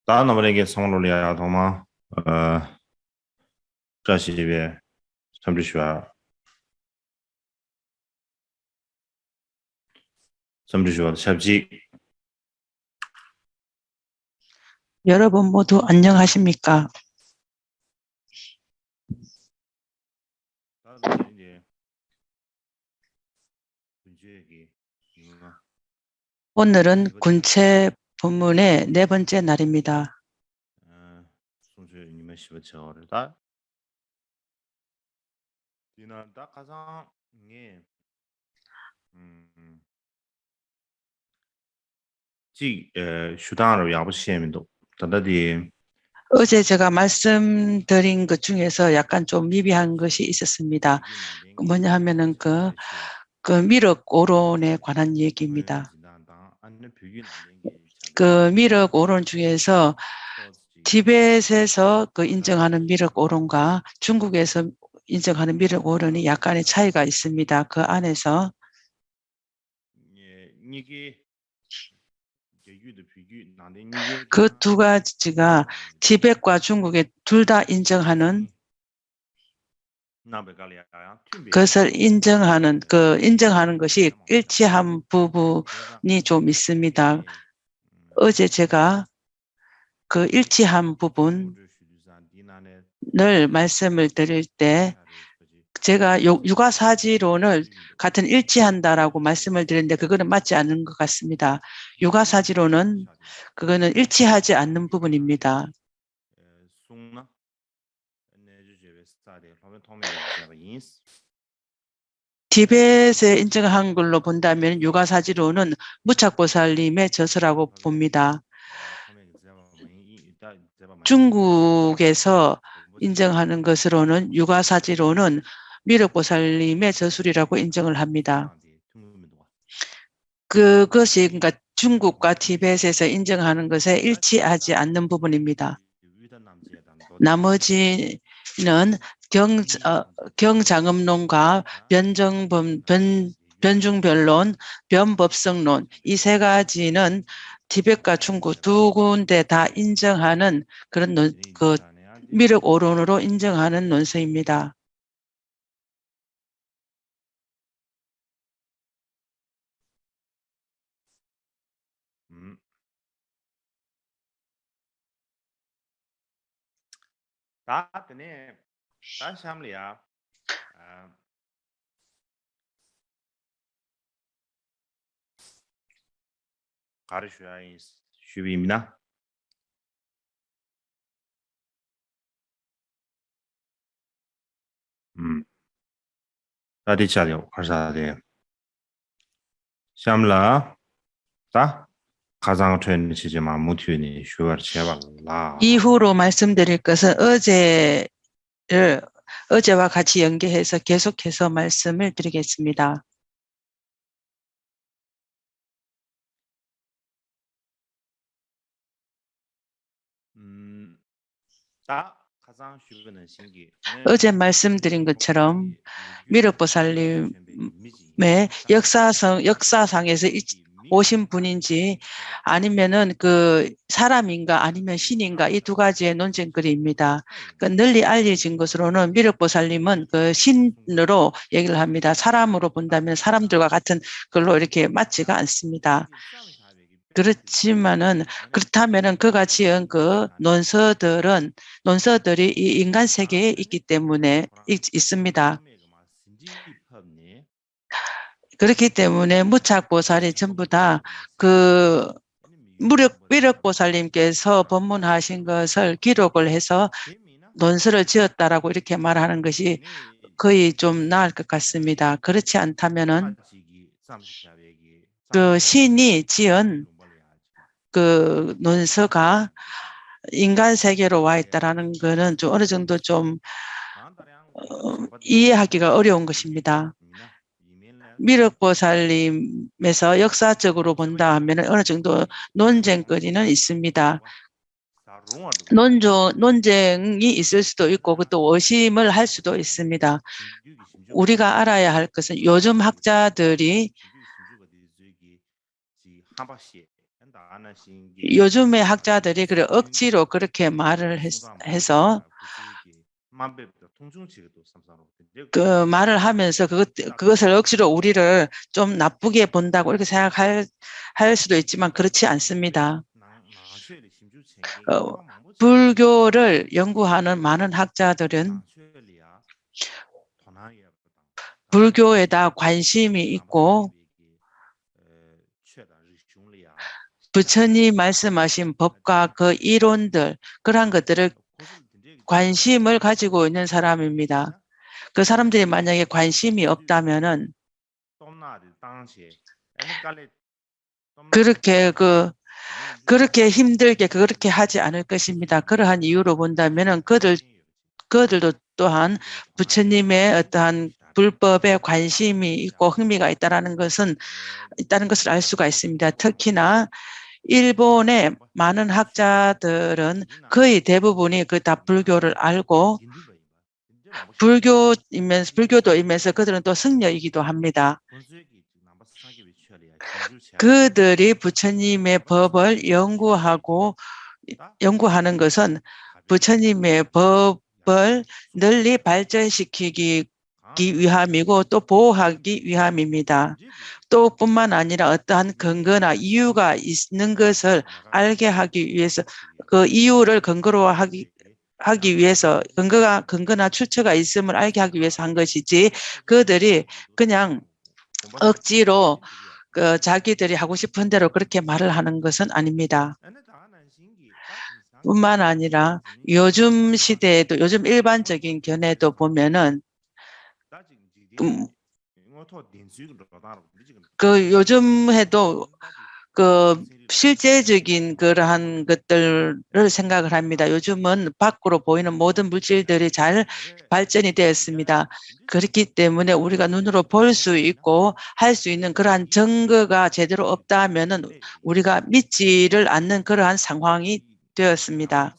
다 너에게 성로를 해야 도마这些边甚至说甚至说섭지 여러분 모두 안녕하십니까? 오늘은 군체 본문의 네 번째 날입니다. 어제 제가 말씀드린 것 중에서 약간 좀 미비한 것이 있었습니다. 뭐냐 하면은 그 미륵 오론에 관한 얘기입니다. 그 미륵 오론 중에서 티벳에서 그 인정하는 미륵 오론과 중국에서 인정하는 미륵 오론이 약간의 차이가 있습니다. 그 안에서 그 두 가지가 티벳과 중국에 둘 다 인정하는 그것을 인정하는 것이 일치한 부분이 좀 있습니다. 어제 제가 그 일치한 부분을 말씀을 드릴 때 제가 육아사지론을 같은 일치한다라고 말씀을 드렸는데 그거는 맞지 않는 것 같습니다. 육아사지론은 그거는 일치하지 않는 부분입니다. 티벳에 인정한 걸로 본다면 육아사지론은 무착보살님의 저서라고 봅니다. 중국에서 인정하는 것으로는 육아사지론은 미륵보살님의 저술이라고 인정을 합니다. 그것이 그러니까 중국과 티벳에서 인정하는 것에 일치하지 않는 부분입니다. 나머지는 경장음론과 변중별론, 변법성론 이 세 가지는 티벳과 중국 두 군데 다 인정하는 그런 그 미륵 오론으로 인정하는 논서입니다. 슈비입니다. 다디 차려 가사데 샴라 다 가장 트렌드 시제만 무튜니 슈어 제발라 이후로 말씀드릴 것은 어제와 같이 연계해서 계속해서 말씀을 드리겠습니다. 어제 말씀드린 것처럼 미륵보살님의 역사상에서 오신 분인지 아니면은 그 사람인가 아니면 신인가 이 두 가지의 논쟁거리입니다. 그 널리 알려진 것으로는 미륵보살님은 그 신으로 얘기를 합니다. 사람으로 본다면 사람들과 같은 걸로 이렇게 맞지가 않습니다. 그렇다면은 그가 지은 그 논서들이 이 인간 세계에 있기 때문에 있습니다. 그렇기 때문에 무착보살이 전부 다 그 미륵보살님께서 법문하신 것을 기록을 해서 논서를 지었다라고 이렇게 말하는 것이 거의 좀 나을 것 같습니다. 그렇지 않다면은 그 신이 지은 그 논서가 인간 세계로 와 있다라는 거는 좀 어느 정도 좀 이해하기가 어려운 것입니다. 미륵보살님에서 역사적으로 본다 하면 어느 정도 논쟁거리는 있습니다. 논쟁이 있을 수도 있고 또 의심을 할 수도 있습니다. 우리가 알아야 할 것은 요즘 학자들이 요즘의 학자들이 그래 억지로 그렇게 말을 해서 그 말을 하면서 그것을 억지로 우리를 좀 나쁘게 본다고 이렇게 생각할 수도 있지만 그렇지 않습니다. 불교를 연구하는 많은 학자들은 불교에다 관심이 있고 부처님 말씀하신 법과 그 이론들 그러한 것들을 관심을 가지고 있는 사람입니다. 그 사람들이 만약에 관심이 없다면은 그렇게 힘들게 그렇게 하지 않을 것입니다. 그러한 이유로 본다면은 그들도 또한 부처님의 어떠한 불법에 관심이 있고 흥미가 있다는 것을 알 수가 있습니다. 특히나 일본의 많은 학자들은 거의 대부분이 그 다 불교를 알고 불교도이면서 그들은 또 승려이기도 합니다. 그들이 부처님의 법을 연구하는 것은 부처님의 법을 널리 발전시키기 위함이고 또 보호하기 위함입니다. 또 뿐만 아니라 어떠한 근거나 이유가 있는 것을 알게 하기 위해서 그 이유를 근거로 하기 위해서 근거나 출처가 있음을 알게 하기 위해서 한 것이지 그들이 그냥 억지로 자기들이 하고 싶은 대로 그렇게 말을 하는 것은 아닙니다. 뿐만 아니라 요즘 시대에도 요즘 일반적인 견해도 보면은 요즘 해도 실제적인 그러한 것들을 생각을 합니다. 요즘은 밖으로 보이는 모든 물질들이 잘 발전이 되었습니다. 그렇기 때문에 우리가 눈으로 볼 수 있고 할 수 있는 그러한 증거가 제대로 없다면은 우리가 믿지를 않는 그러한 상황이 되었습니다.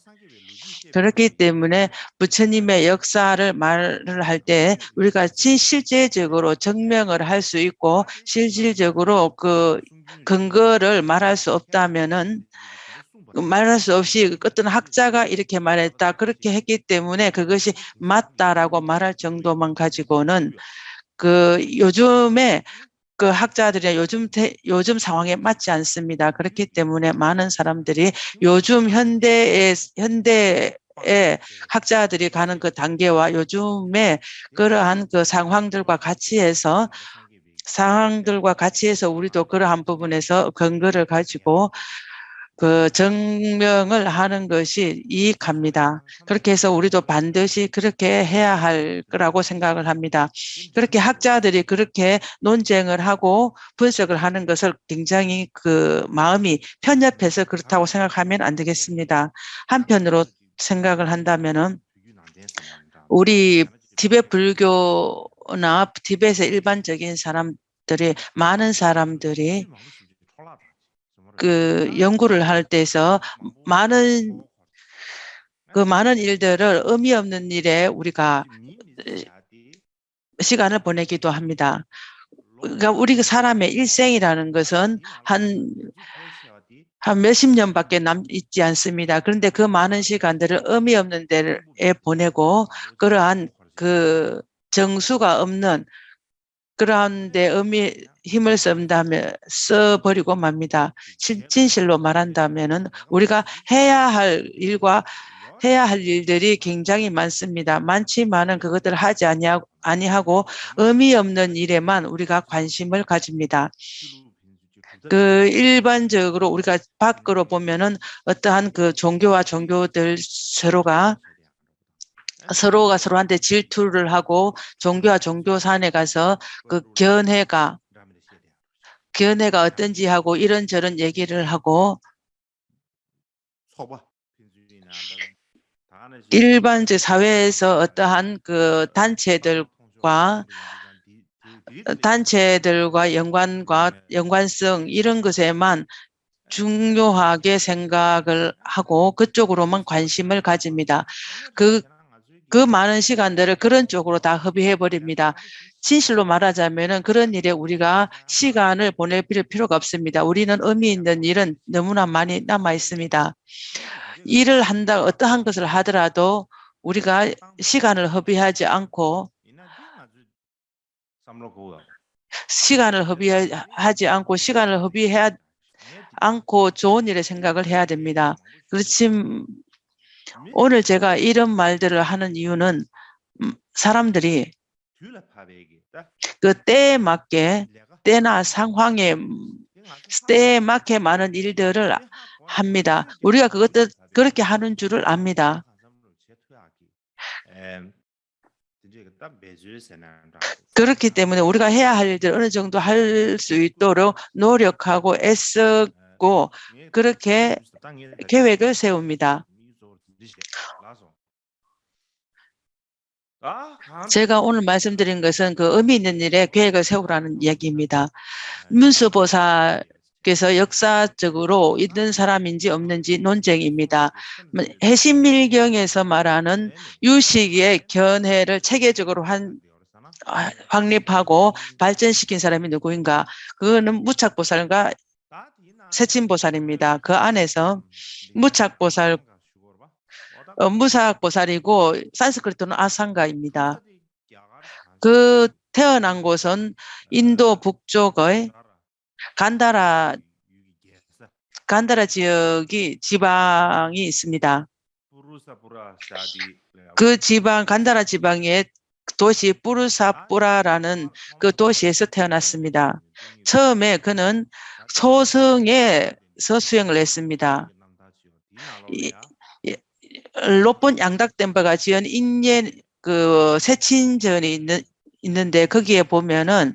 그렇기 때문에 부처님의 역사를 말을 할 때 우리가 실제적으로 증명을 할 수 있고 실질적으로 그 근거를 말할 수 없다면은 말할 수 없이 어떤 학자가 이렇게 말했다 그렇게 했기 때문에 그것이 맞다라고 말할 정도만 가지고는 요즘에 그 학자들이 요즘 상황에 맞지 않습니다. 그렇기 때문에 많은 사람들이 요즘 현대의 학자들이 가는 그 단계와 요즘의 그러한 그 상황들과 같이 해서 우리도 그러한 부분에서 근거를 가지고 그 증명을 하는 것이 이익합니다. 그렇게 해서 우리도 반드시 그렇게 해야 할 거라고 생각을 합니다. 그렇게 학자들이 그렇게 논쟁을 하고 분석을 하는 것을 굉장히 마음이 편협해서 그렇다고 생각하면 안 되겠습니다. 한편으로 생각을 한다면은 우리 티베트 불교나 티베트의 일반적인 많은 사람들이 연구를 할 때에서 많은 일들을 의미 없는 일에 우리가 시간을 보내기도 합니다. 그러니까 우리 사람의 일생이라는 것은 한 몇십 년밖에 남있지 않습니다. 그런데 그 많은 시간들을 의미 없는 데에 보내고 그러한 정수가 없는 그런데 힘을 써버리고 맙니다. 진실로 말한다면은 우리가 해야 할 일들이 굉장히 많습니다. 많지만은 그것들을 하지 아니하고 의미 없는 일에만 우리가 관심을 가집니다. 일반적으로 우리가 밖으로 보면은 어떠한 종교와 종교들 서로가 서로한테 질투를 하고 종교와 종교산에 가서 견해가 어떤지 하고 이런저런 얘기를 하고 일반적 사회에서 어떠한 단체들과 연관성 이런 것에만 중요하게 생각을 하고 그쪽으로만 관심을 가집니다. 그 많은 시간들을 그런 쪽으로 다 허비해 버립니다. 진실로 말하자면은 그런 일에 우리가 시간을 보낼 필요가 없습니다. 우리는 의미 있는 일은 너무나 많이 남아 있습니다. 일을 한다, 어떠한 것을 하더라도 우리가 시간을 허비하지 않고 시간을 허비해야 않고 좋은 일에 생각을 해야 됩니다. 그렇지만 오늘 제가 이런 말들을 하는 이유는 사람들이 그 때에 맞게 때나 상황에 때에 맞게 많은 일들을 합니다. 우리가 그것도 그렇게 하는 줄을 압니다. 그렇기 때문에 우리가 해야 할 일들 어느 정도 할 수 있도록 노력하고 애쓰고 그렇게 계획을 세웁니다. 제가 오늘 말씀드린 것은 그 의미 있는 일에 계획을 세우라는 이야기입니다. 문수보살께서 역사적으로 있는 사람인지 없는지 논쟁입니다. 해신밀경에서 말하는 유식의 견해를 체계적으로 확립하고 발전시킨 사람이 누구인가? 그거는 무착보살과 세친보살입니다. 그 안에서 무삭보살이고 산스크리트는 아상가입니다. 그 태어난 곳은 인도 북쪽의 간다라 지방이 있습니다. 그 지방 간다라 지방의 도시 뿌르사뿌라라는 그 도시에서 태어났습니다. 처음에 그는 소승에서 수행을 했습니다. 로폰 양닥댐바가 지은 인예 그 세친전이 있는데 거기에 보면은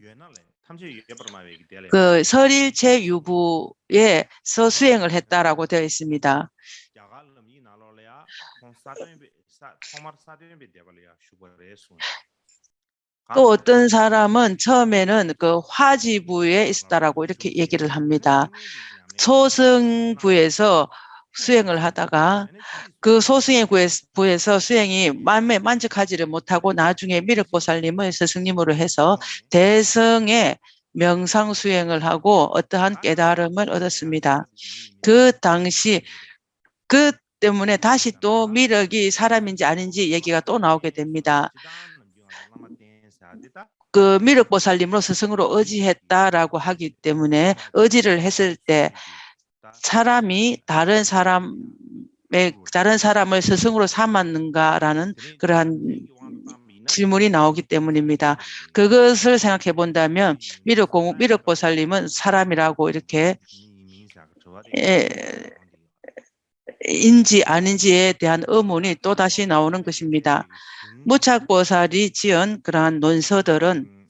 그 설일체 유부에서 수행을 했다라고 되어 있습니다. 또 어떤 사람은 처음에는 그 화지부에 있었다라고 이렇게 얘기를 합니다. 소승부에서 수행을 하다가 그 소승의 부에서 수행이 마음에 만족하지를 못하고 나중에 미륵보살님을 스승님으로 해서 대성의 명상 수행을 하고 어떠한 깨달음을 얻었습니다. 그 당시 그 때문에 다시 또 미륵이 사람인지 아닌지 얘기가 또 나오게 됩니다. 그 미륵보살님으로 스승으로 의지했다라고 하기 때문에 의지를 했을 때 사람이 다른 사람을 스승으로 삼았는가라는 그러한 질문이 나오기 때문입니다. 그것을 생각해 본다면 미륵보살님은 사람이라고 이렇게 인지 아닌지에 대한 의문이 또다시 나오는 것입니다. 무착보살이 지은 그러한 논서들은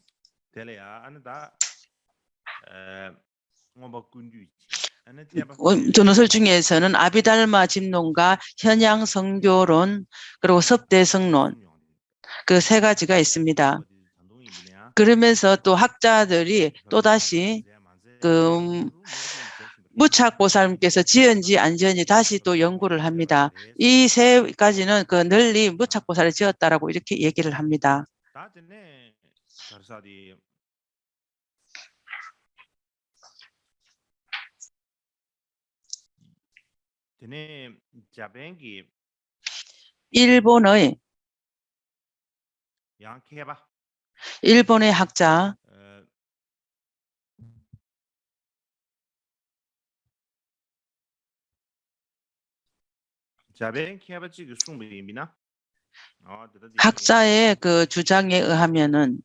논설 중에서는 아비달마 집론과 현양성교론 그리고 섭대성론 그 세 가지가 있습니다. 그러면서 또 학자들이 또다시 그 무착보살님께서 지은지 안 지은지 다시 또 연구를 합니다. 이 세 가지는 그 널리 무착보살이 지었다라고 이렇게 얘기를 합니다. 일본의 학자 학자의 그 주장에 의하면은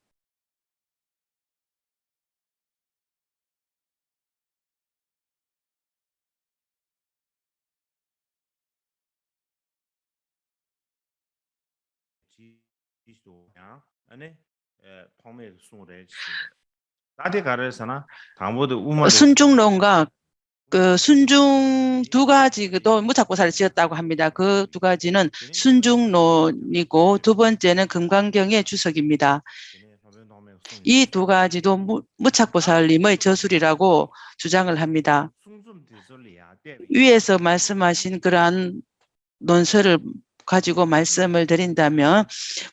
순중론과 그 순중 두 가지도 무착보살을 지었다고 합니다. 그 두 가지는 순중론이고 두 번째는 금강경의 주석입니다. 이 두 가지도 무착보살님의 저술이라고 주장을 합니다. 위에서 말씀하신 그러한 논설을 가지고 말씀을 드린다면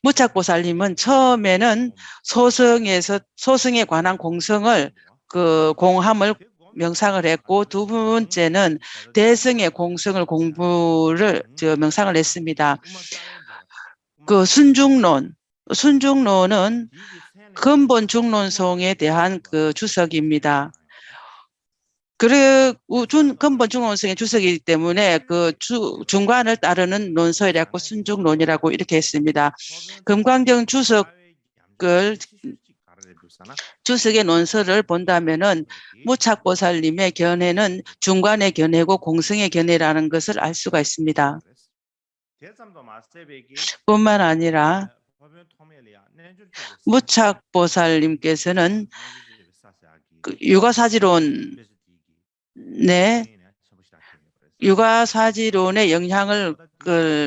무착보살님은 처음에는 소승에 관한 공성을 그 공함을 명상을 했고 두 번째는 대승의 공성을 공부를 명상을 했습니다. 그 순중론은 근본 중론성에 대한 그 주석입니다. 근본 중론성의 주석이기 때문에 그 중관을 따르는 논서이라고 순중론이라고 이렇게 했습니다. 금강경 주석의 논서를 본다면은 무착보살님의 견해는 중관의 견해고 공성의 견해라는 것을 알 수가 있습니다. 뿐만 아니라 무착보살님께서는 그 육아사지론의 영향을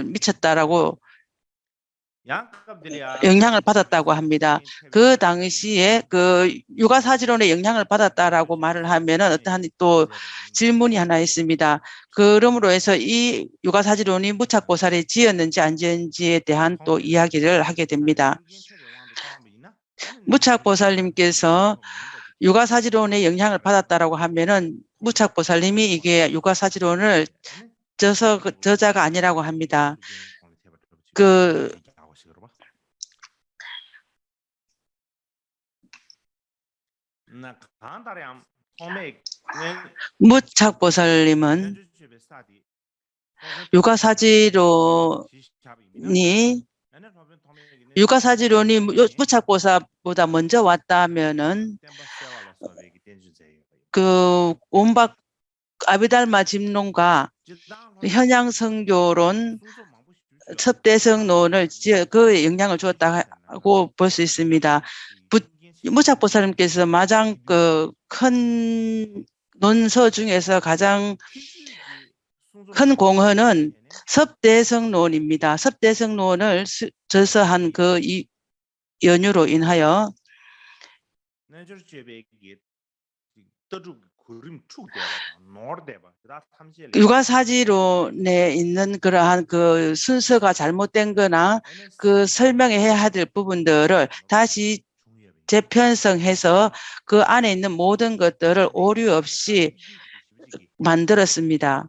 미쳤다라고 영향을 받았다고 합니다. 그 당시에 그 육아사지론의 영향을 받았다라고 말을 하면은 어떠한 또 질문이 하나 있습니다. 그러므로 해서 이 육아사지론이 무착보살이 지었는지 안 지었는지에 대한 또 이야기를 하게 됩니다. 무착보살님께서 육아사지론의 영향을 받았다라고 하면은 무착보살님이 이게 육아사지론을 저자가 아니라고 합니다. 무착보살님은 육아사지론이 무착보살보다 먼저 왔다면은 그 온박 아비달마 집론과 현양성교론 첩대성론을 그 영향을 주었다고 볼 수 있습니다. 무착보살님께서 가장 큰 논서 중에서 가장 큰 공헌은 섭대성론입니다. 섭대성론을 저서한 그 연유로 인하여 육아사지론에 있는 그러한 그 순서가 잘못된 거나 그 설명해야 될 부분들을 다시 재편성해서 그 안에 있는 모든 것들을 오류 없이 만들었습니다.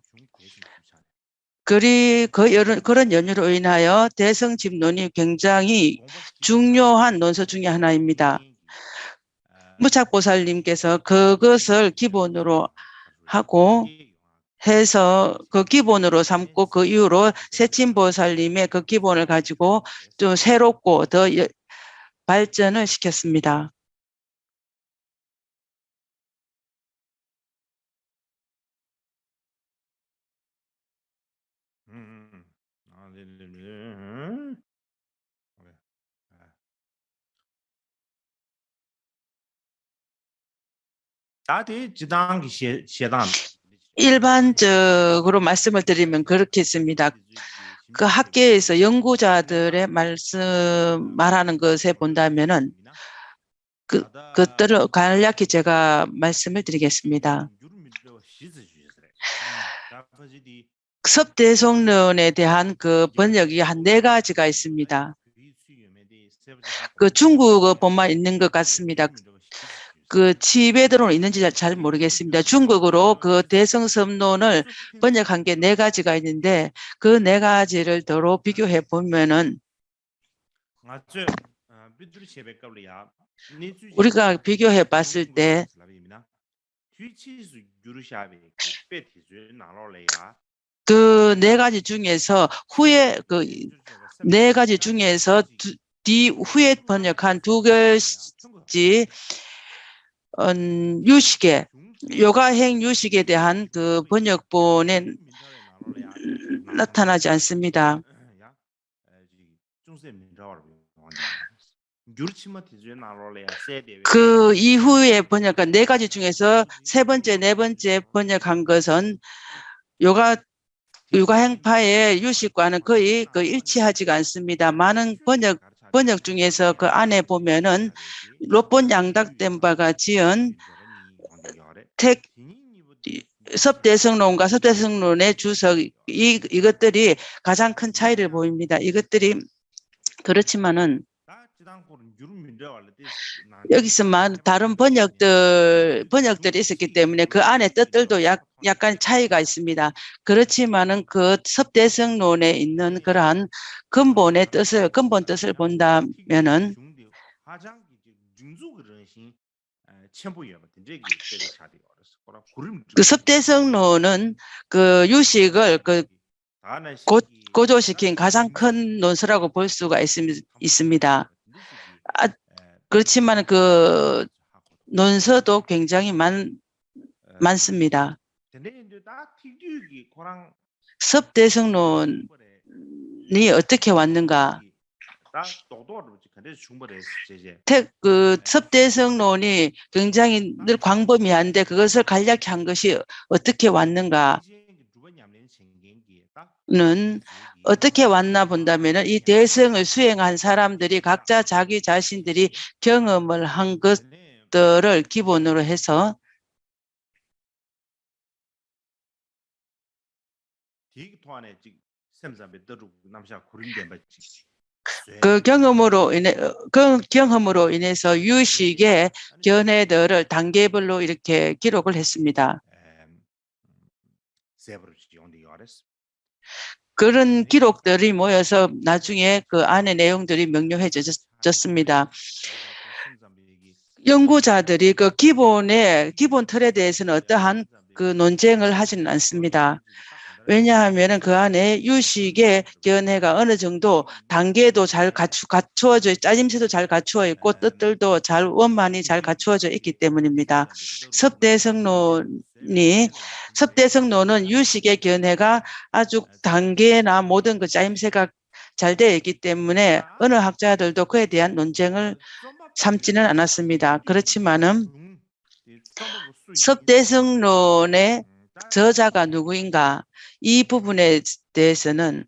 그런 연유로 인하여 대성집론이 굉장히 중요한 논서 중에 하나입니다. 무착보살님께서 그것을 기본으로 하고 해서 그 기본으로 삼고 그 이후로 세친보살님의 그 기본을 가지고 좀 새롭고 더 발전을 시켰습니다. 일반적으로 말씀을 드리면 그렇게 했습니다. 그 학계에서 연구자들의 말하는 것에 본다면은 그것들을 간략히 제가 말씀을 드리겠습니다. 섭대성론에 대한 그 번역이 한 4가지가 있습니다. 그 중국어뿐만 있는 것 같습니다. 그 티베트어로 있는지 잘 모르겠습니다. 중국어로 그 대성섭론을 번역한 게 4가지가 있는데 그 4가지를 더러 비교해 보면은 우리가 비교해 봤을 때 그 4가지 중에서 후에 번역한 2가지 유식에 요가행 유식에 대한 그 번역본에 나타나지 않습니다. 그 이후에 번역한 4가지 중에서 3번째, 4번째 번역한 것은 요가행파의 유식과는 거의 일치하지가 않습니다. 많은 번역 중에서 그 안에 보면은 롯본 양닥댐바가 지은 섭대성론과 섭대성론의 주석 이것들이 가장 큰 차이를 보입니다. 이것들이 그렇지만은 여기서 다른 번역들이 있었기 때문에 그 안에 뜻들도 약간 차이가 있습니다. 그렇지만은 그 섭대성론에 있는 그러한 근본 뜻을 본다면은 그 섭대성론은 그 유식을 고조시킨 가장 큰 논서라고 볼 수가 있습니다. 그렇지만 그 논서도 굉장히 많습니다. 섭대성론이 어떻게 왔는가? 그 섭대성론이 굉장히 늘 광범위한데 그것을 간략히 한 것이 어떻게 왔는가는 어떻게 왔나 본다면 이 대성을 수행한 사람들이 각자 자기 자신들이 경험을 한 것들을 기본으로 해서 그 경험으로 인해서 유식의 견해들을 단계별로 이렇게 기록을 했습니다. 그런 기록들이 모여서 나중에 그 안에 내용들이 명료해졌습니다. 연구자들이 그 기본 틀에 대해서는 어떠한 그 논쟁을 하지는 않습니다. 왜냐하면 그 안에 유식의 견해가 어느 정도 단계도 잘 갖추어져, 짜임새도 잘 갖추어 있고 뜻들도 원만히 잘 갖추어져 있기 때문입니다. 섭대성론은 유식의 견해가 아주 단계나 모든 그 짜임새가 잘 되어 있기 때문에 어느 학자들도 그에 대한 논쟁을 삼지는 않았습니다. 그렇지만은 섭대성론의 저자가 누구인가? 이 부분에 대해서는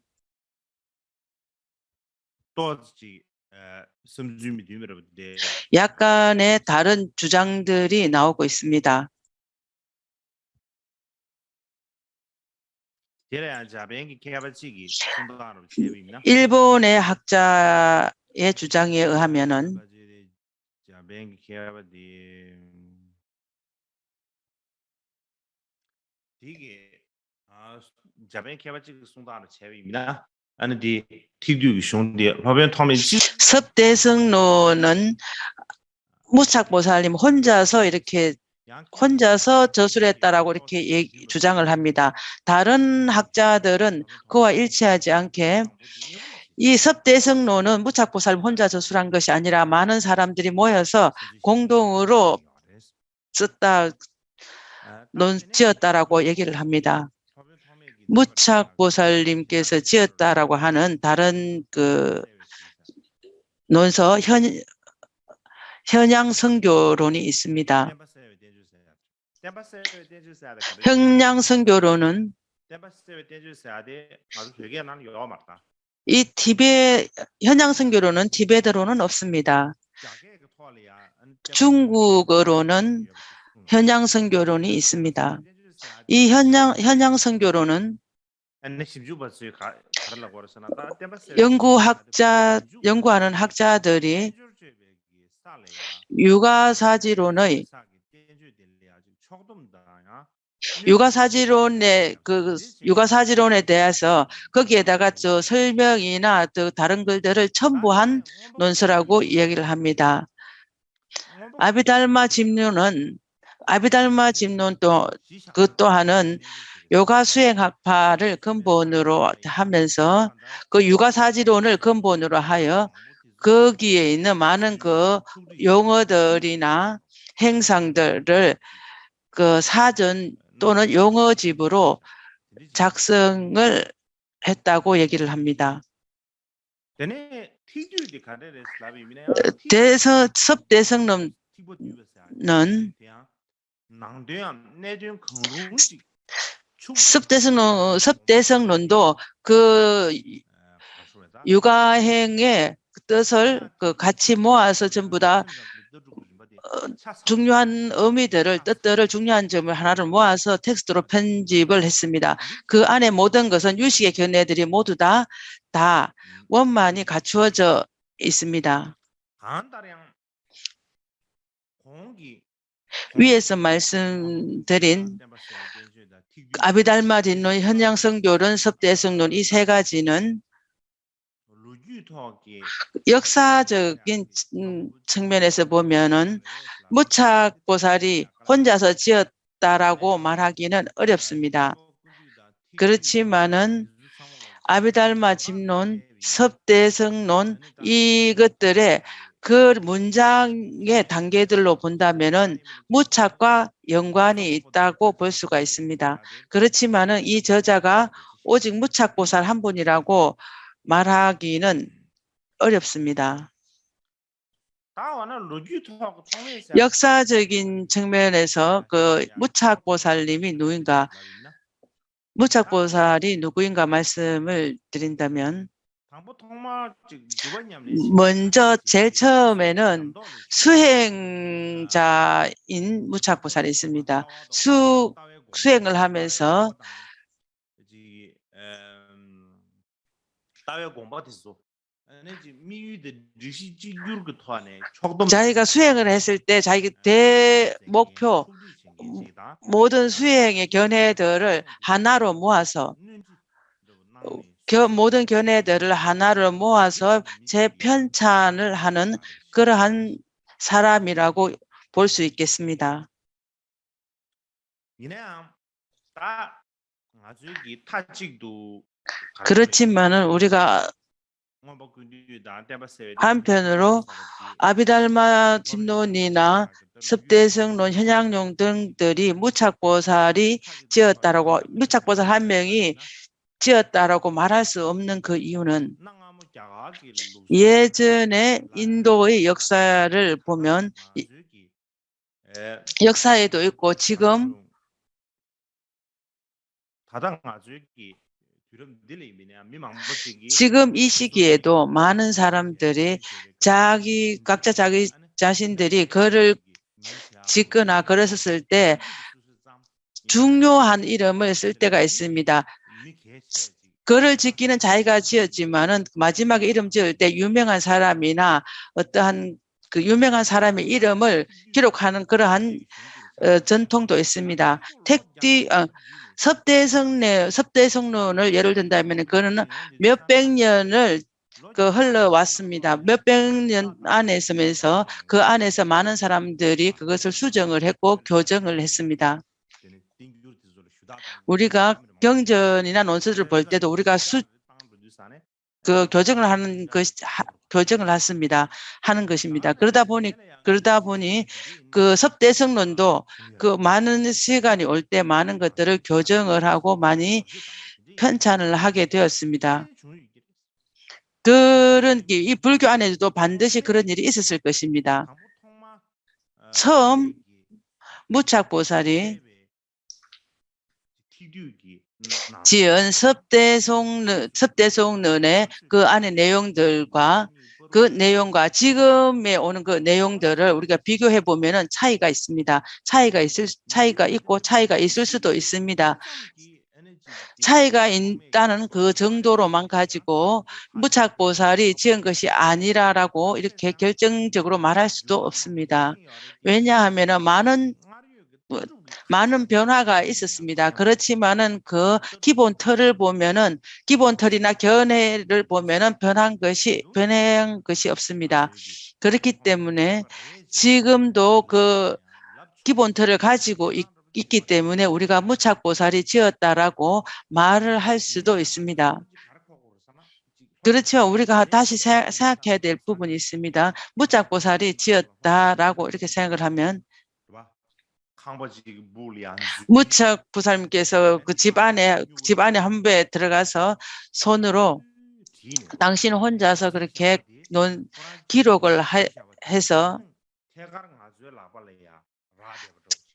약간의 다른 주장들이 나오고 있습니다. 일본의 학자의 주장에 의하면은 섭대성론은 무착보살님 혼자서 저술했다라고 이렇게 주장을 합니다. 다른 학자들은 그와 일치하지 않게 이 섭대성론은 무착보살님 혼자 저술한 것이 아니라 많은 사람들이 모여서 공동으로 지었다라고 얘기를 합니다. 무착보살님께서 지었다라고 하는 다른 그 논서 현양선교론이 있습니다. 현양선교론은 현양선교론은 티베트어로는 없습니다. 중국어로는 현양선교론이 있습니다. 이 현양선교론은 연구하는 학자들이 육아사지론에 대해서 거기에다가 설명이나 다른 글들을 첨부한 논서라고 이야기를 합니다. 아비달마 집론은 그 또한은 요가 수행학파를 근본으로 하면서 그 육아사지론을 근본으로 하여 거기에 있는 많은 그 용어들이나 행상들을 그 사전 또는 용어집으로 작성을 했다고 얘기를 합니다. 섭대성론은 섭대성론도 그 육아행의 뜻을 같이 모아서 전부 다 중요한 의미들을, 뜻들을, 중요한 점을 하나를 모아서 텍스트로 편집을 했습니다. 그 안에 모든 것은 유식의 견해들이 모두 다 원만히 갖추어져 있습니다. 위에서 말씀드린 아비달마 딘론, 현양성교론, 섭대성론 이 세 가지는 역사적인 측면에서 보면은 무착보살이 혼자서 지었다라고 말하기는 어렵습니다. 그렇지만은 아비달마 집론, 섭대성론 이것들의 그 문장의 단계들로 본다면은 무착과 연관이 있다고 볼 수가 있습니다. 그렇지만은 이 저자가 오직 무착보살 한 분이라고 말하기는 어렵습니다. 역사적인 측면에서 그 무착보살님이 누구인가, 무착보살이 누구인가 말씀을 드린다면 먼저 제일 처음에는 수행자인 무착보살이 있습니다. 수행을 하면서 자기가 수행을 했을 때 자기 대목표 모든 수행의 견해들을 하나로 모아서 모든 견해들을 하나로 모아서 재편찬을 하는 그러한 사람이라고 볼 수 있겠습니다. 그렇지만은 우리가 한편으로 아비달마 집론이나 섭대성론, 현양용 등들이 무착보살이 지었다라고, 무착보살 한 명이 지었다라고 말할 수 없는 그 이유는 예전에 인도의 역사를 보면 역사에도 있고 지금 이 시기에도 많은 사람들이 각자 자기 자신들이 글을 짓거나 글을 썼을 때 중요한 이름을 쓸 때가 있습니다. 글을 짓기는 자기가 지었지만은 마지막에 이름 지을 때 유명한 사람이나 어떠한 그 유명한 사람의 이름을 기록하는 그러한 전통도 있습니다. 섭대성론을 예를 든다면 그거는 몇백 년을 흘러왔습니다. 몇백 년 안에 있으면서 그 안에서 많은 사람들이 그것을 수정을 했고 교정을 했습니다. 우리가 경전이나 논설을 볼 때도 우리가 교정을 하는 것입니다. 그러다 보니 그 섭대성론도 그 많은 시간이 올 때 많은 것들을 교정을 하고 많이 편찬을 하게 되었습니다. 이 불교 안에도 반드시 그런 일이 있었을 것입니다. 처음 무착보살이 지은 섭대성론의 그 안의 내용과 지금에 오는 그 내용들을 우리가 비교해 보면은 차이가 있습니다. 차이가 있고 차이가 있을 수도 있습니다. 차이가 있다는 그 정도로만 가지고 무착보살이 지은 것이 아니라라고 이렇게 결정적으로 말할 수도 없습니다. 왜냐하면 많은 변화가 있었습니다. 그렇지만은 그 기본 틀이나 견해를 보면은 변한 것이 없습니다. 그렇기 때문에 지금도 그 기본 틀을 가지고 있기 때문에 우리가 무착보살이 지었다라고 말을 할 수도 있습니다. 그렇지만 우리가 다시 생각해야 될 부분이 있습니다. 무착보살이 지었다라고 이렇게 생각을 하면 무착보살님께서 그 집 안에 한부에 들어가서 손으로 당신 혼자서 그렇게 기록을 해서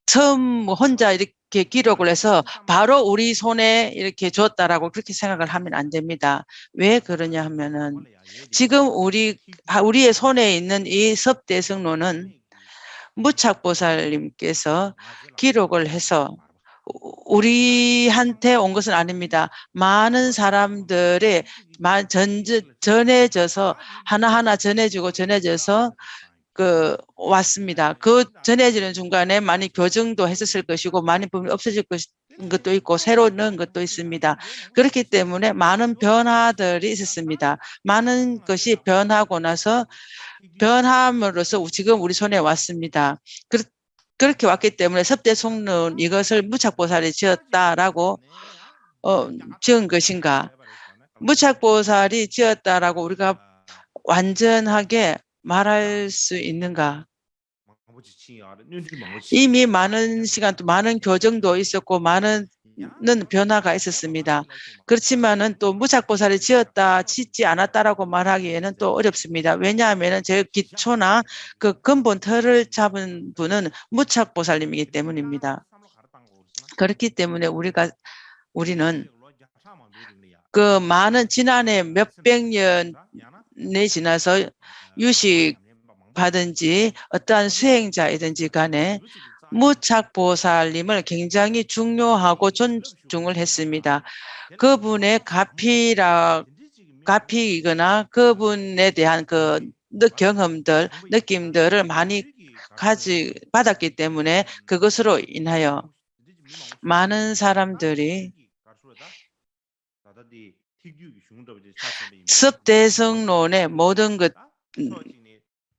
처음 혼자 이렇게 기록을 해서 바로 우리 손에 이렇게 줬다라고 그렇게 생각을 하면 안 됩니다. 왜 그러냐 하면은 지금 우리의 손에 있는 이 섭대성론은 무착보살님께서 기록을 해서 우리한테 온 것은 아닙니다. 많은 사람들의 전해져서 하나하나 전해져서 왔습니다. 그 전해지는 중간에 많이 교정도 했었을 것이고 많이 부분이 없어질 것도 있고 새로 넣은 것도 있습니다. 그렇기 때문에 많은 변화들이 있었습니다. 많은 것이 변하고 나서 변함으로써 지금 우리 손에 왔습니다. 그렇게 왔기 때문에 섭대송론 이것을 무착보살이 지었다라고 지은 것인가? 무착보살이 지었다라고 우리가 완전하게 말할 수 있는가? 이미 많은 시간 또 많은 교정도 있었고 많은 변화가 있었습니다. 그렇지만은 또 무착보살이 짓지 않았다라고 말하기에는 또 어렵습니다. 왜냐하면은 제 기초나 그 근본 틀을 잡은 분은 무착보살님이기 때문입니다. 그렇기 때문에 우리는 그 많은 지난해 몇백 년이 지나서 유식 받은지 어떠한 수행자이든지 간에 무착보살님을 굉장히 중요하고 존중을 했습니다. 그분의 가피이거나 그분에 대한 그 경험들, 느낌들을 많이 받았기 때문에 그것으로 인하여 많은 사람들이 섭대성론의 모든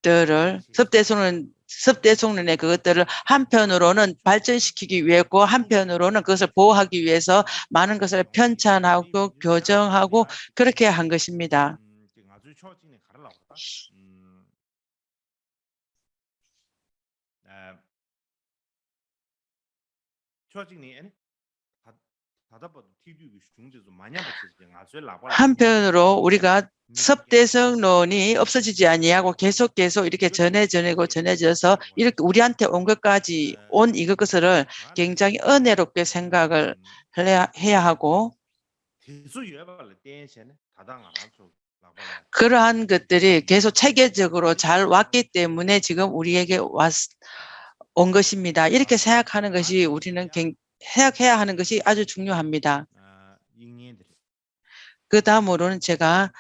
것들을 섭대성론의 그것들을 한편으로는 발전시키기 위해고 한편으로는 그것을 보호하기 위해서 많은 것을 편찬하고 교정하고 그렇게 한 것입니다. 한편으로 우리가 섭대성론이 없어지지 아니하고 계속 이렇게 전해져서 이렇게 우리한테 온 것까지 온 이것을 굉장히 은혜롭게 생각을 해야 하고 그러한 것들이 계속 체계적으로 잘 왔기 때문에 지금 우리에게 온 것입니다. 이렇게 생각하는 것이 우리는 생각해야 하는 것이 아주 중요합니다. 그 다음으로는 제가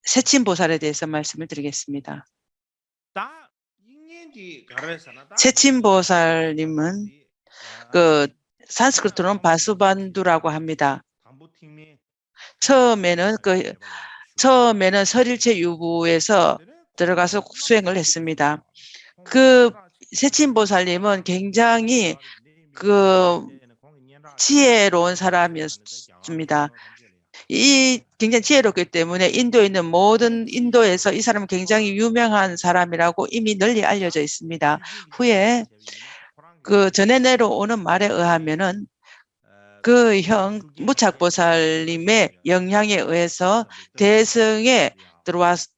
세친보살에 대해서 말씀을 드리겠습니다. 세친보살님은 그 산스크리트로는 바수반두라고 합니다. 처음에는 설일체 유부에서 들어가서 수행을 했습니다. 그 세친보살님은 굉장히 지혜로운 사람이었습니다. 굉장히 지혜롭기 때문에 인도에서 이 사람은 굉장히 유명한 사람이라고 이미 널리 알려져 있습니다. 후에 전해 내려오는 말에 의하면은 그 무착보살님의 영향에 의해서 대성에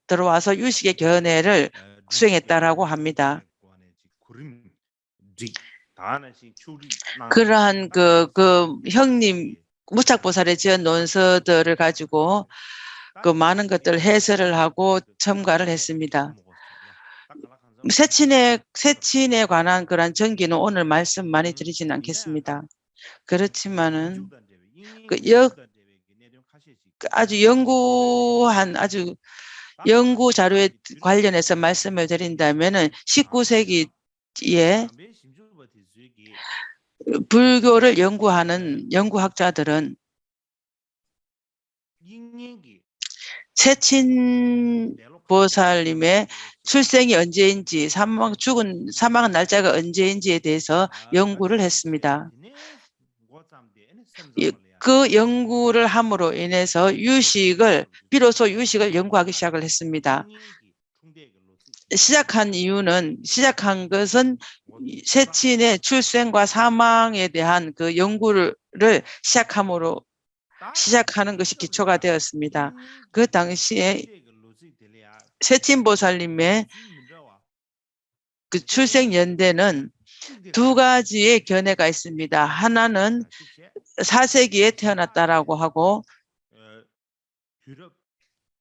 들어와서 유식의 견해를 수행했다라고 합니다. 그러한 형님 무착보살의 지은 논서들을 가지고 많은 것들을 해설을 하고 첨가를 했습니다. 세친에 관한 그런 전기는 오늘 말씀 많이 드리지는 않겠습니다. 그렇지만은 아주 연구 자료에 관련해서 말씀을 드린다면은 19세기에 불교를 연구하는 연구학자들은 세친보살님의 출생이 언제인지 사망한 날짜가 언제인지에 대해서 연구를 했습니다. 그 연구를 함으로 인해서 비로소 유식을 연구하기 시작을 했습니다. 시작한 것은 세친의 출생과 사망에 대한 그 연구를 시작하는 것이 기초가 되었습니다. 그 당시에 세친보살님의 그 출생 연대는 두 가지의 견해가 있습니다. 하나는 4세기에 태어났다라고 하고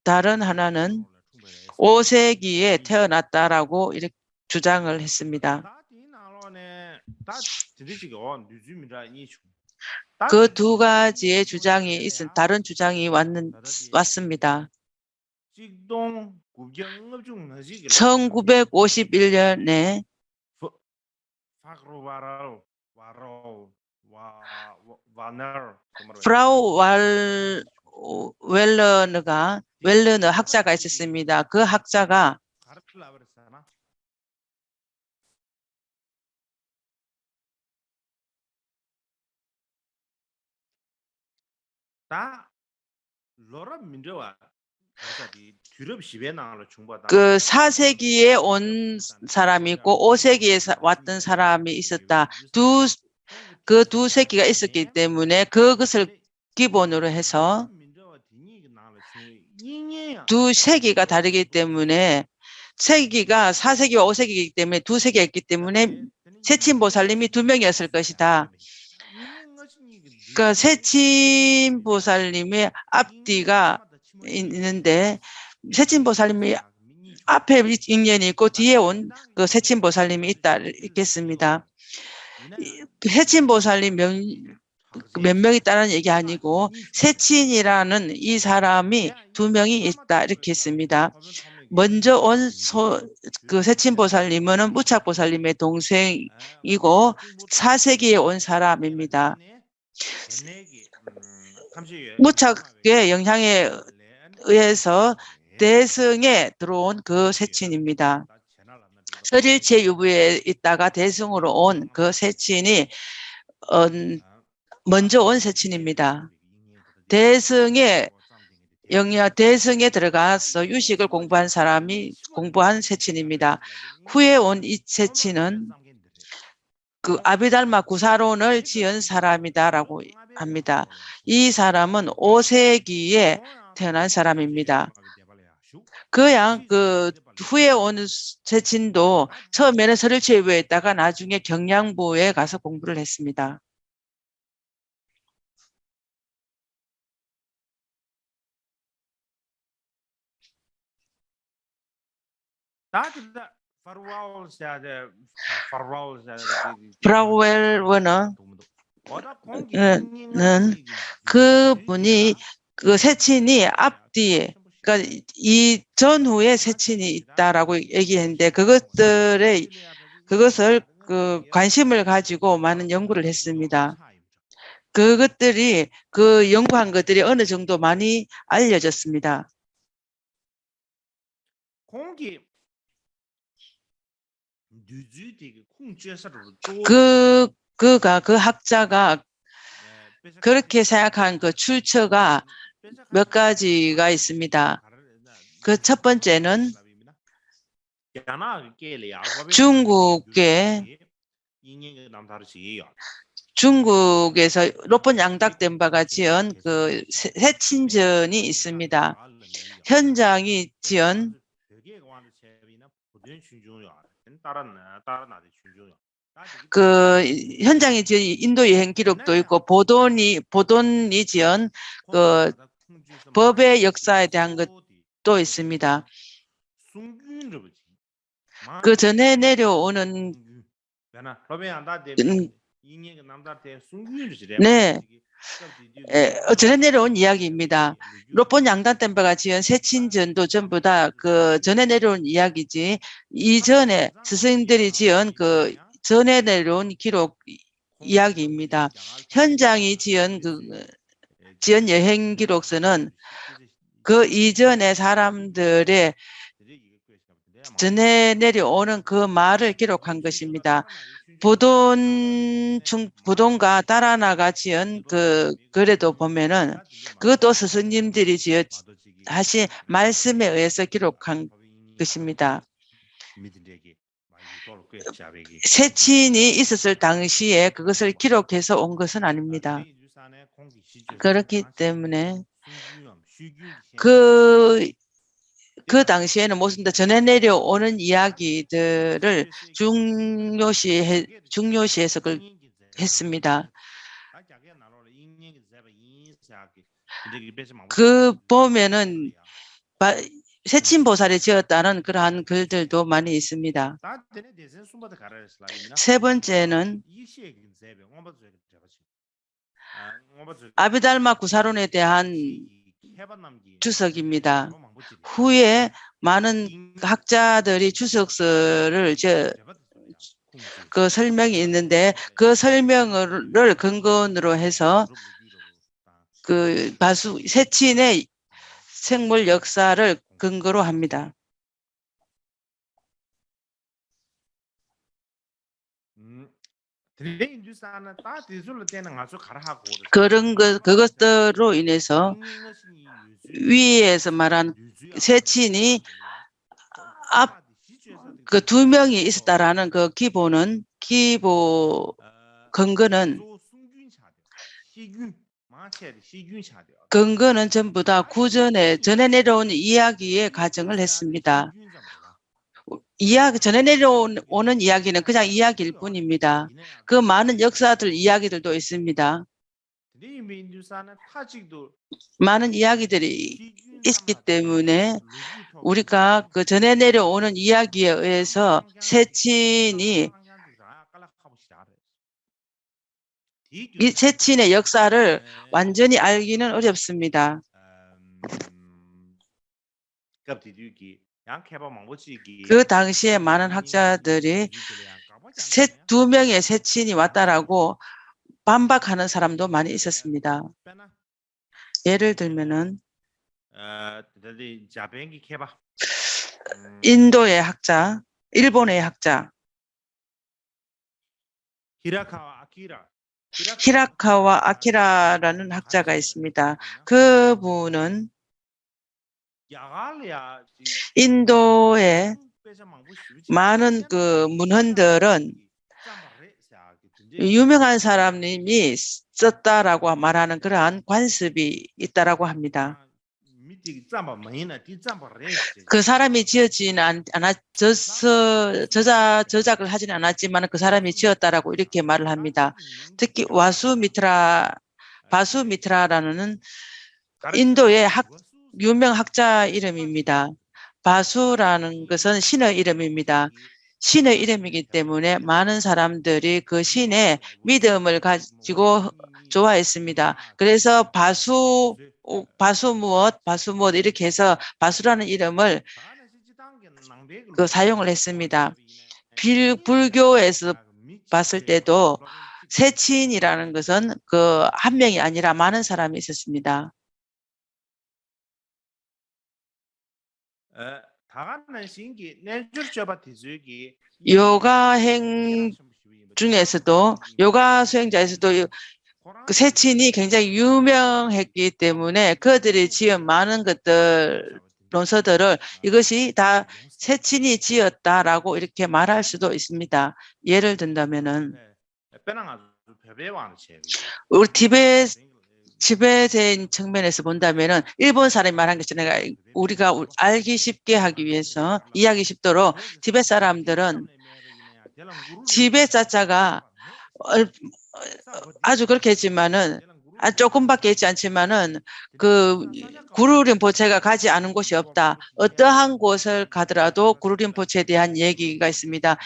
다른 하나는 5세기에 태어났다라고 이렇게 주장을 했습니다. 그 두 가지의 주장이 다른 주장이 왔습니다. 1951년에 프라우 웰러너 학자가 있었습니다. 그 학자가 그 4세기에 온 사람이 있고 5세기에 왔던 사람이 있었다. 그 두 세기가 있었기 때문에 그것을 기본으로 해서 두 세기가 다르기 때문에 세기가 4세기와 5세기이기 때문에 두 세기가 있기 때문에 세친보살님이 두 명이었을 것이다. 그 세친보살님의 앞뒤가 있는데 세친보살님이 앞에 인연이 있고 뒤에 온 그 세친보살님이 있겠습니다. 세친보살님 몇 명 있다는 얘기 아니고 세친이라는 이 사람이 두 명이 있다 이렇게 했습니다. 먼저 온 그 세친보살님은 무착보살님의 동생이고 4세기에 온 사람입니다. 무착의 영향에 의해서 대승에 들어온 그 세친입니다. 설일체 유부에 있다가 대승으로 온 그 세친이 먼저 온 세친입니다. 대승에 들어가서 유식을 공부한 세친입니다. 후에 온 이 세친은 그 아비달마 구사론을 지은 사람이다라고 합니다. 이 사람은 5세기에 태어난 사람입니다. 그 후에 온 세친도 처음에는 설일체부에 있다가 나중에 경양부에 가서 공부를 했습니다. 브라우웰은 그분이 그 세친이 앞뒤에 그러니까 이 전후에 세친이 있다라고 얘기했는데 그것을 그 관심을 가지고 많은 연구를 했습니다. 그것들이 그 연구한 것들이 어느 정도 많이 알려졌습니다. 그 학자가 그렇게 생각한 그 출처가 몇 가지가 있습니다. 그 첫 번째는 중국에서 로폰 양닥덴바가 지은 그 세친전이 있습니다. 현장이 지은 그 현장에 지은 인도 여행 기록도 있고 보돈이 지은 그 법의 역사에 대한 것도 있습니다. 그 전에 내려오는 전에 내려온 이야기입니다. 로폰 양단댐바가 지은 세친전도 전부 다 그 전에 내려온 이야기지 이전에 스승들이 지은 그 전에 내려온 기록 이야기입니다. 현장이 지은 여행 기록서는 그 이전의 사람들의 전에 내려오는 그 말을 기록한 것입니다. 보돈과 다라나가 지은 그 글에도 보면은 그것도 스승님들이 하신 말씀에 의해서 기록한 것입니다. 세친이 있었을 당시에 그것을 기록해서 온 것은 아닙니다. 그렇기 때문에 그 당시에는 무슨 전해 내려오는 이야기들을 중요시해서 했습니다. 그 보면은 세친보살이 지었다는 그러한 글들도 많이 있습니다. 세 번째는 아비달마 구사론에 대한 주석입니다. 후에 많은 학자들이 주석서를 그 설명이 있는데 그 설명을 근본으로 해서 그 세친의 생물 역사를 근거로 합니다. 그것들로 인해서 위에서 말한 세친이 그 두 명이 있었다라는 그 기본 근거는 전부 다 전에 내려온 이야기의 가정을 했습니다. 전에 내려오는 이야기는 그냥 이야기일 뿐입니다. 그 많은 역사들 이야기들도 있습니다. 많은 이야기들이 있기 때문에 우리가 그 전에 내려오는 이야기에 의해서 세친이 이 세친의 역사를 완전히 알기는 어렵습니다. 그 당시에 많은 학자들이 두 명의 세친이 왔다라고 반박하는 사람도 많이 있었습니다. 예를 들면은 인도의 학자, 일본의 학자 히라카와 아키라라는 학자가 있습니다. 그분은 인도의 많은 그 문헌들은 유명한 사람이 썼다라고 말하는 그러한 관습이 있다라고 합니다. 그 사람이 지어지는 저작을 하지는 않았지만 그 사람이 지었다라고 이렇게 말을 합니다. 특히 바수미트라라는 인도의 유명 학자 이름입니다. 바수라는 것은 신의 이름입니다. 신의 이름이기 때문에 많은 사람들이 그 신의 믿음을 가지고 좋아했습니다. 그래서 바수 무엇 이렇게 해서 바수라는 이름을 사용을 했습니다. 불교에서 봤을 때도 세친이라는 것은 그 한 명이 아니라 많은 사람이 있었습니다. 요가행 중에서도 요가 수행자에서도 그 세친이 굉장히 유명했기 때문에 그들이 지은 많은 논서들을 이것이 다 세친이 지었다라고 이렇게 말할 수도 있습니다. 예를 든다면은 우리 티베트인 측면에서 본다면은 일본 사람이 말한 것처럼 우리가 알기 쉽게 하기 위해서 이해하기 쉽도록 티베트 사람들은 티베트 자자가 아주 그렇게 했지만은 조금밖에 있지 않지만은 그 구루림포체가 가지 않은 곳이 없다. 어떠한 곳을 가더라도 구루림포체에 대한 얘기가 있습니다.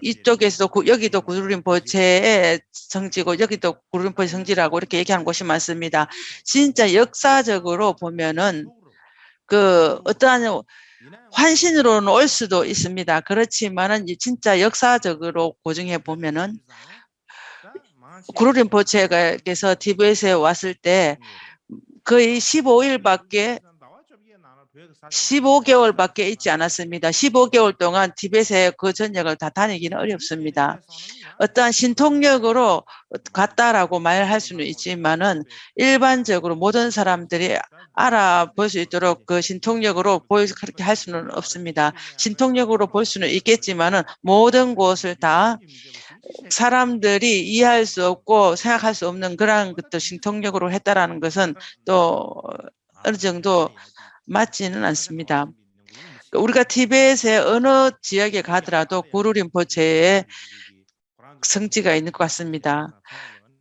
이쪽에서도 여기도 구루림포체의 성지고 여기도 구루림포체 성지라고 이렇게 얘기하는 곳이 많습니다. 진짜 역사적으로 보면은 그 어떠한 환신으로는 올 수도 있습니다. 그렇지만은 진짜 역사적으로 고증해 보면은 구루림포체께서 티베트에 왔을 때 거의 15개월밖에 있지 않았습니다. 15개월 동안 티베트의 그 전역을 다 다니기는 어렵습니다. 어떠한 신통력으로 갔다라고 말할 수는 있지만은 일반적으로 모든 사람들이 알아볼 수 있도록 그 신통력으로 그렇게 할 수는 없습니다. 신통력으로 볼 수는 있겠지만은 모든 곳을 다 사람들이 이해할 수 없고 생각할 수 없는 그러한 것도 신통력으로 했다라는 것은 또 어느 정도 맞지는 않습니다. 우리가 티베트의 어느 지역에 가더라도 구루림포체의 성지가 있는 것 같습니다.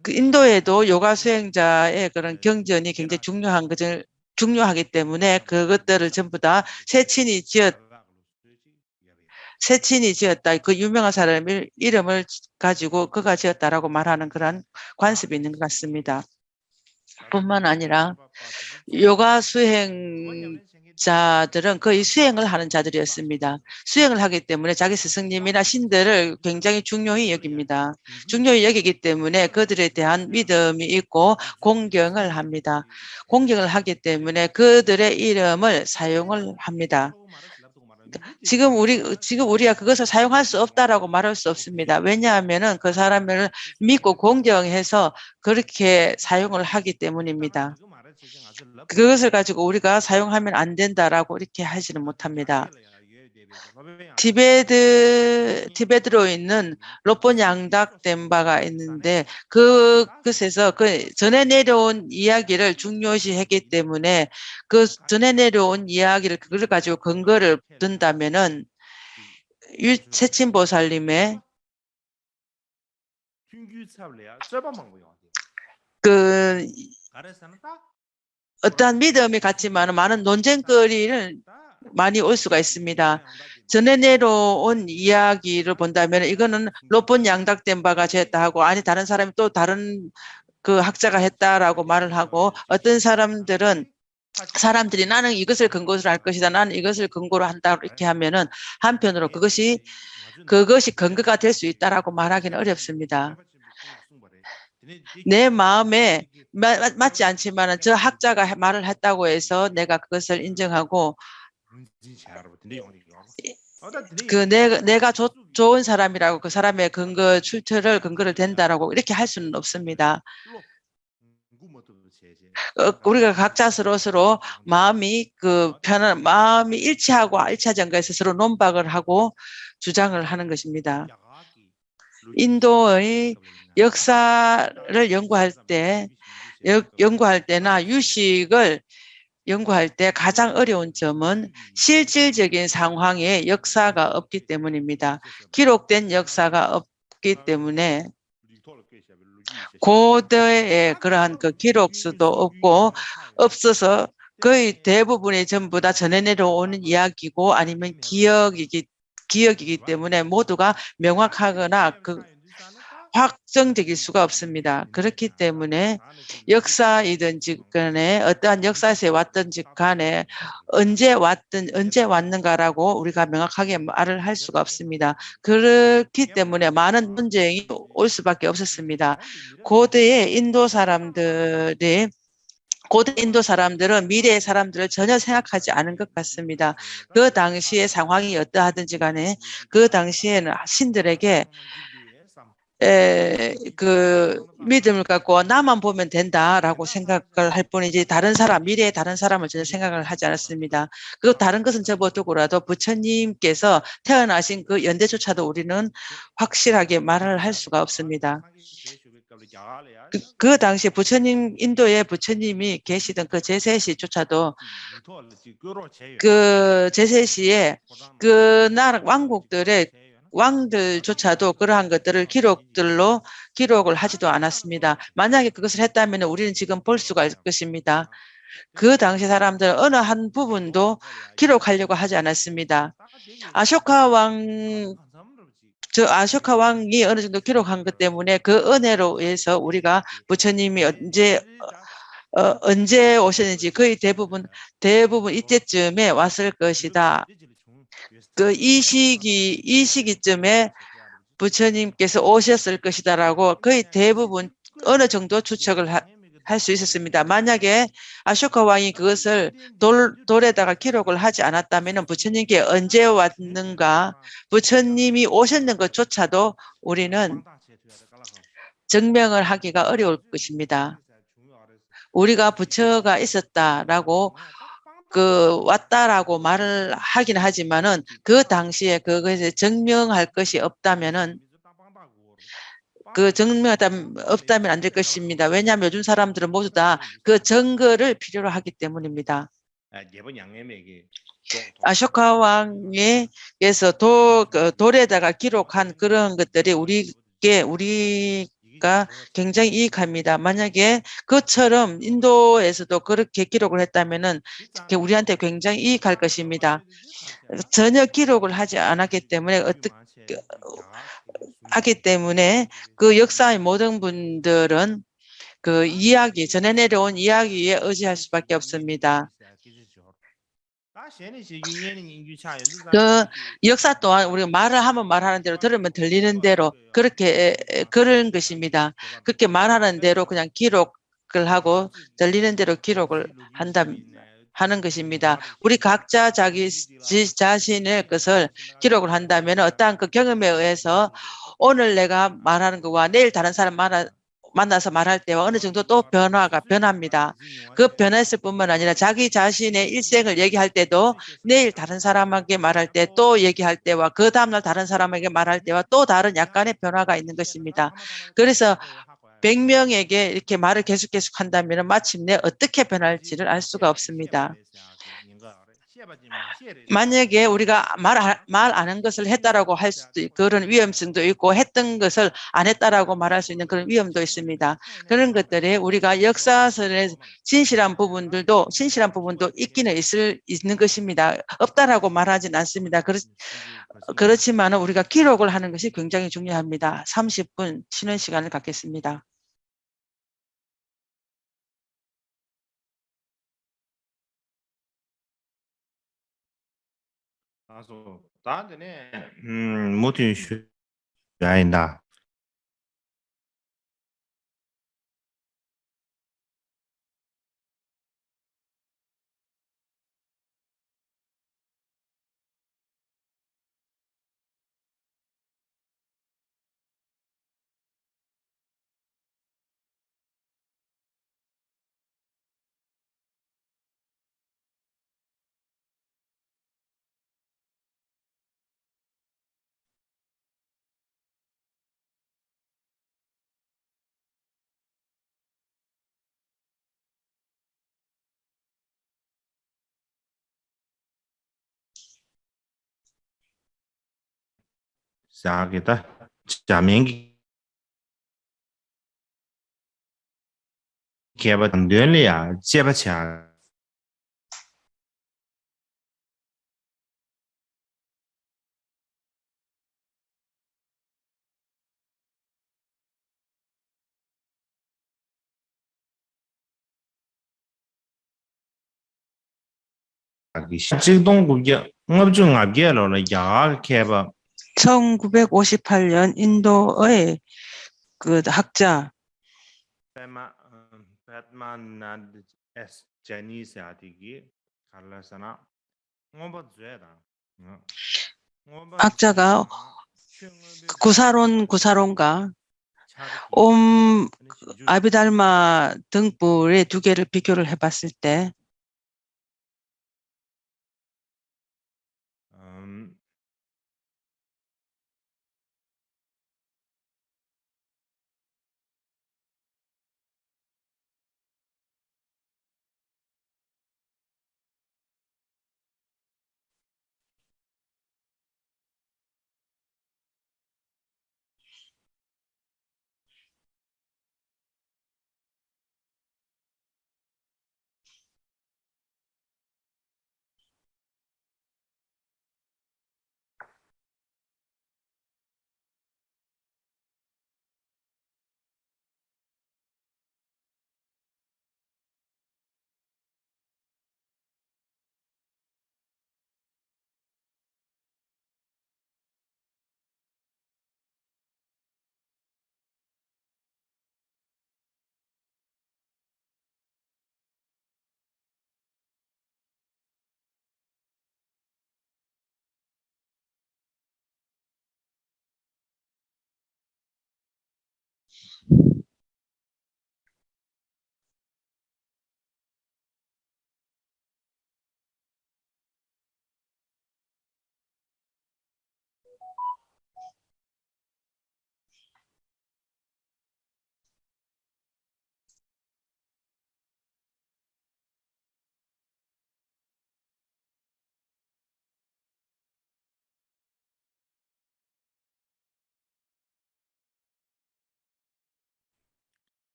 그 인도에도 요가 수행자의 그런 경전이 굉장히 중요한 것을 중요하기 때문에 그것들을 전부 다 세친이 지었다. 그 유명한 사람의 이름을 가지고 그가 지었다라고 말하는 그런 관습이 있는 것 같습니다. 뿐만 아니라 요가 수행자들은 거의 수행을 하는 자들이었습니다. 수행을 하기 때문에 자기 스승님이나 신들을 굉장히 중요히 여깁니다. 중요히 여기기 때문에 그들에 대한 믿음이 있고 공경을 합니다. 공경을 하기 때문에 그들의 이름을 사용을 합니다. 지금 우리가 그것을 사용할 수 없다라고 말할 수 없습니다. 왜냐하면은 그 사람을 믿고 공경해서 그렇게 사용을 하기 때문입니다. 그것을 가지고 우리가 사용하면 안 된다라고 이렇게 하지는 못합니다. 티베트로 있는 로폰 양닥 덴바가 있는데 그것에서 그 전에 내려온 이야기를 중요시했기 때문에 그 전에 내려온 이야기를 그걸 가지고 근거를 든다면은 세친보살님의 그 어떠한 믿음이 같지만 많은 논쟁거리를 많이 올 수가 있습니다. 전에 내려온 이야기를 본다면 이거는 로폰 양닥덴바가 제했다 하고 아니 다른 사람이 또 다른 그 학자가 했다라고 말을 하고 어떤 사람들이 나는 이것을 근거로 할 것이다. 나는 이것을 근거로 한다. 이렇게 하면은 한편으로 그것이 근거가 될 수 있다라고 말하기는 어렵습니다. 내 마음에 맞지 않지만 저 학자가 말을 했다고 해서 내가 그것을 인정하고 내가 좋은 사람이라고 그 사람의 근거를 댄다라고 이렇게 할 수는 없습니다. 우리가 각자 서로 마음이 일치하고 일치하지 않은 것에 서로 논박을 하고 주장을 하는 것입니다. 인도의 역사를 연구할 때나 유식을 연구할 때 가장 어려운 점은 실질적인 상황에 역사가 없기 때문입니다. 기록된 역사가 없기 때문에 고대의 그러한 그 기록수도 없어서 거의 대부분이 전부 다 전해 내려오는 이야기고 아니면 기억이기 때문에 모두가 명확하거나 확정적일 수가 없습니다. 그렇기 때문에 역사이든지 간에 어떠한 역사에서 왔든지 간에 언제 왔는가라고 우리가 명확하게 말을 할 수가 없습니다. 그렇기 때문에 많은 논쟁이 올 수밖에 없었습니다. 고대 인도 사람들은 미래의 사람들을 전혀 생각하지 않은 것 같습니다. 그 당시의 상황이 어떠하든지 간에 그 당시에는 신들에게 그 믿음을 갖고 나만 보면 된다라고 생각을 할 뿐이지 미래의 다른 사람을 전혀 생각을 하지 않았습니다. 그 다른 것은 접어두고라도 부처님께서 태어나신 그 연대조차도 우리는 확실하게 말을 할 수가 없습니다. 그 당시에 인도에 부처님이 계시던 그 제세시조차도 그 제세시에 그 나라 왕들조차도 그러한 것들을 기록을 하지도 않았습니다. 만약에 그것을 했다면 우리는 지금 볼 수가 있을 것입니다. 그 당시 사람들은 어느 한 부분도 기록하려고 하지 않았습니다. 아쇼카 왕이 어느 정도 기록한 것 때문에 그 은혜로 의해서 우리가 부처님이 언제 오셨는지 거의 대부분 이때쯤에 왔을 것이다. 이 시기쯤에 부처님께서 오셨을 것이다라고 거의 대부분 어느 정도 추측을 할 수 있었습니다. 만약에 아쇼카 왕이 그것을 돌에다가 기록을 하지 않았다면 부처님께 언제 왔는가, 부처님이 오셨는 것조차도 우리는 증명을 하기가 어려울 것입니다. 우리가 부처가 있었다라고 왔다라고 말을 하긴 하지만은 그 당시에 그것에 증명할 것이 없다면은 없다면 안 될 것입니다. 왜냐하면 요즘 사람들은 모두 다 그 증거를 필요로 하기 때문입니다. 아쇼카 왕에서 돌에다가 기록한 그런 것들이 하니까 굉장히 이익합니다. 만약에 그처럼 인도에서도 그렇게 기록을 했다면은 우리한테 굉장히 이익할 것입니다. 전혀 기록을 하지 않았기 때문에 어떻게 하기 때문에 그 역사의 모든 분들은 그 이야기, 전해 내려온 이야기에 의지할 수밖에 없습니다. 그 역사 또한 우리가 말을 하면 말하는 대로 들으면 들리는 대로 그렇게 그런 것입니다. 그렇게 말하는 대로 그냥 기록을 하고 들리는 대로 기록을 하는 것입니다. 우리 각자 자기 자신의 것을 기록을 한다면 어떠한 그 경험에 의해서 오늘 내가 말하는 것과 내일 다른 사람 만나서 말할 때와 어느 정도 또 변합니다. 그 변했을 뿐만 아니라 자기 자신의 일생을 얘기할 때도 내일 다른 사람에게 말할 때 또 얘기할 때와 그 다음날 다른 사람에게 말할 때와 또 다른 약간의 변화가 있는 것입니다. 그래서 100명에게 이렇게 말을 계속 한다면 마침내 어떻게 변할지를 알 수가 없습니다. 만약에 우리가 말 안 한 것을 했다라고 할 수도 있고 그런 위험성도 있고 했던 것을 안 했다라고 말할 수 있는 그런 위험도 있습니다. 그런 것들이 우리가 역사서의 진실한 부분도 있기는 있는 것입니다. 없다라고 말하진 않습니다. 그렇지만 우리가 기록을 하는 것이 굉장히 중요합니다. 30분 쉬는 시간을 갖겠습니다. 다들 모든 쉬어야인다. 시작하겠다. 자명기 개발 능력이야. 제바차. 실직동국이 응업중 압계로는 야 개발 1958년 인도의 그 학자 배트만 에스 제니스아디기 갈라서나 응업주에다. 학자가 구사론가 옴 아비달마 등불의 두 개를 비교를 해봤을 때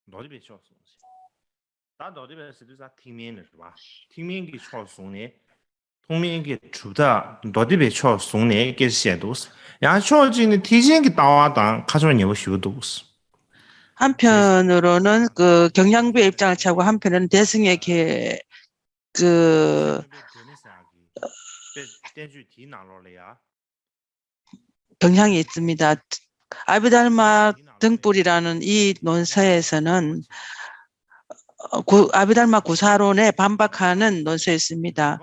너디베 쇼송시 다 너디베 스르자 팀면을 봐 팀면기 쇼송네 통면기 주다 너디베 쇼송네 게写都是 야 쇼지는 티진기 따와당 가져온 요 쇼도스 한편으로는 그 경량부의 입장을 차고 한편은 대승의 그 경향이 있습니다. 아비달마 등불이라는 이 논서에서는 아비달마 구사론에 반박하는 논서였습니다.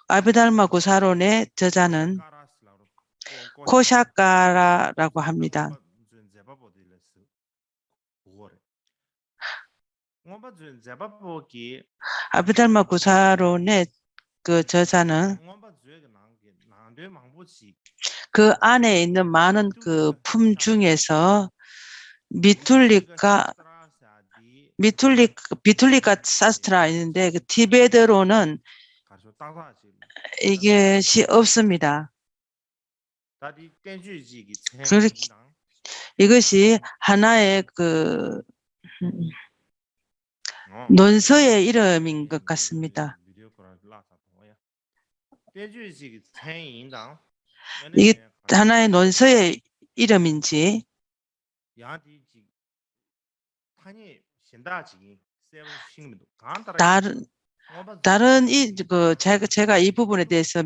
아비달마 구사론의 저자는 코샤카라라고 합니다. 아비달마 구사론의 그 저자는 그 안에 있는 많은 그 품 중에서 비툴리카 사스트라 있는데 그 티베트로는 이것이 없습니다. 이것이 하나의 그 논서의 이름인 것 같습니다. 이게 하나의 논서의 이름인지 다른 제가 이 부분에 대해서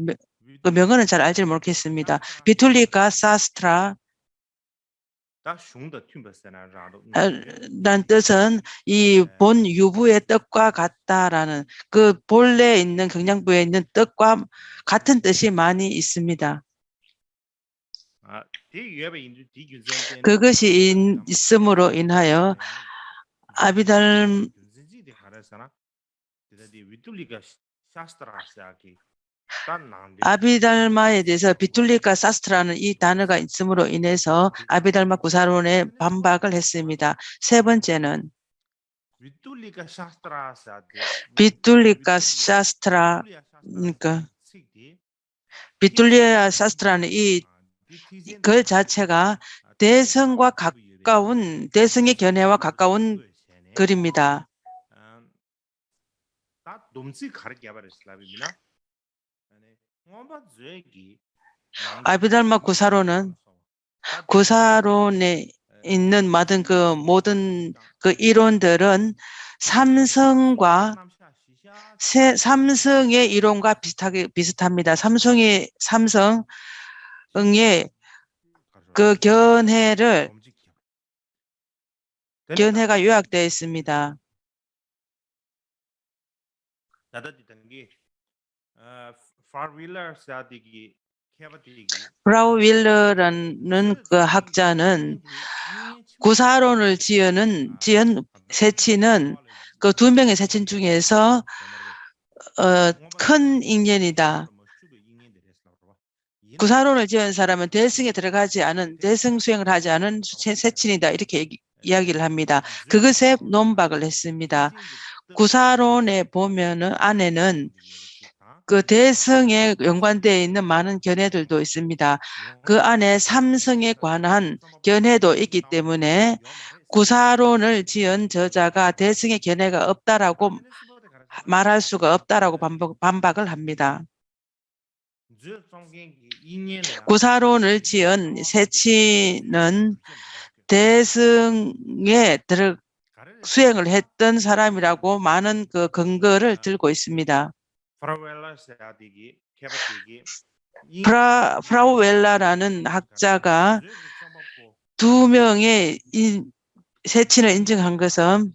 그 명언은 잘 알지 모르겠습니다. 비툴리카 사스트라 란 뜻은 이 본 유부의 뜻과 같다라는 그 본래 있는 경량부에 있는 뜻과 같은 뜻이 많이 있습니다. 그것이 있음으로 인하여 아비달마에 대해서 비툴리카 사스트라는 이 단어가 있음으로 인해서 아비달마 구사론에 반박을 했습니다. 세 번째는 비툴리카 샤스트라, 그러니까 비툴리아 샤스트라는 이 글 자체가 대성과 가까운 대성의 견해와 가까운 글입니다. 아비달마 구사론은 구사론에 있는 모든 그 이론들은 삼성의 이론과 비슷합니다. 삼성의 그 견해가 요약되어 있습니다. 프라우윌러라는 그 학자는 구사론을 지은 세치는 그 두 명의 세친 중에서 큰 인연이다. 구사론을 지은 사람은 대승에 들어가지 않은 대승 수행을 하지 않은 세친이다. 이렇게 이야기를 합니다. 그것에 논박을 했습니다. 구사론에 보면은 안에는 그 대성에 연관되어 있는 많은 견해들도 있습니다. 그 안에 삼성에 관한 견해도 있기 때문에 구사론을 지은 저자가 대성의 견해가 없다라고 말할 수가 없다라고 반박을 합니다. 구사론을 지은 세치는 대승에 수행을 했던 사람이라고 많은 그 근거를 들고 있습니다. 프라우웰라라는 학자가 두 명의 세친을 인정한 것은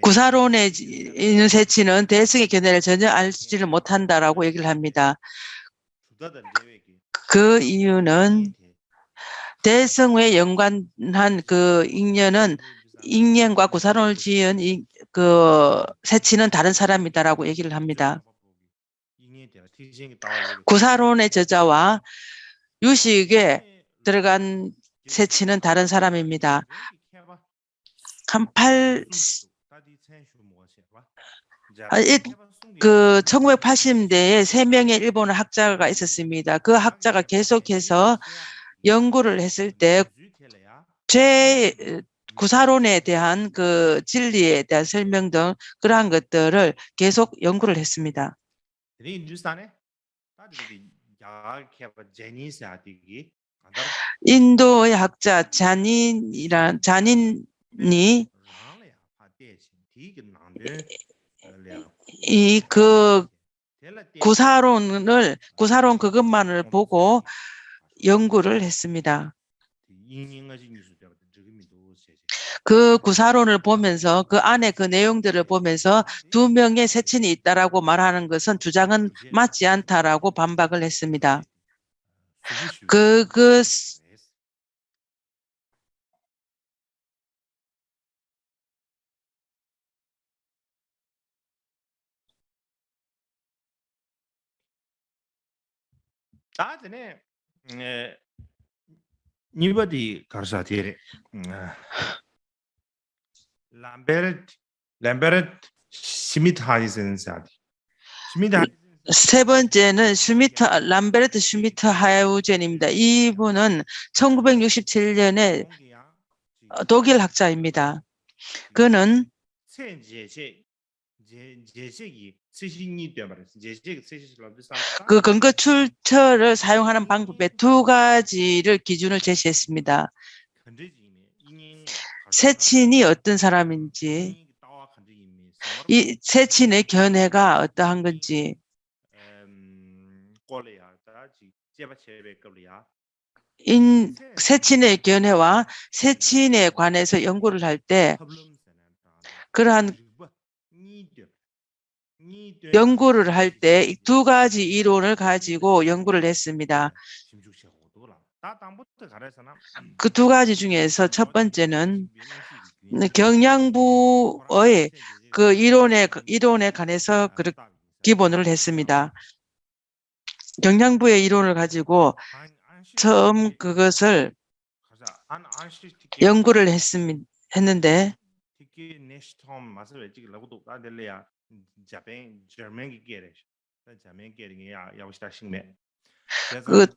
구사론에 있는 세치는 대승의 견해를 전혀 알지를 못한다라고 얘기를 합니다. 그 이유는 대승에 연관한 그 인연과 구사론을 지은 그 세치는 다른 사람이다라고 얘기를 합니다. 구사론의 저자와 유식에 들어간 세치는 다른 사람입니다. 그 1980년대에 3명의 일본어 학자가 있었습니다. 그 학자가 계속해서 연구를 했을 때 죄 구사론에 대한 그 진리에 대한 설명 등 그러한 것들을 계속 연구를 했습니다. 인도의 학자 잔인이 이 그 구사론 그것만을 보고 연구를 했습니다. 그 구사론을 보면서 그 안에 그 내용들을 보면서 2명의 세친이 있다라고 말하는 것은 주장은 맞지 않다라고 반박을 했습니다. 니버디 가르사티레 람베르트 시미트 하이센사디 세 번째는 람베르트 슈미트 하우젠입니다. 이분은 1967년에 독일 학자입니다. 그는 그 근거 출처를 사용하는 방법에 2가지를 기준을 제시했습니다. 세친이 어떤 사람인지, 이 세친의 견해가 어떠한 건지, 세친의 견해와 세친에 관해서 연구를 할 때 그러한 연구를 할 때 2가지 이론을 가지고 연구를 했습니다. 그 2가지 중에서 첫 번째는 경량부의 그 이론에 관해서 기본을 했습니다. 경량부의 이론을 가지고 처음 그것을 연구를 했는데 그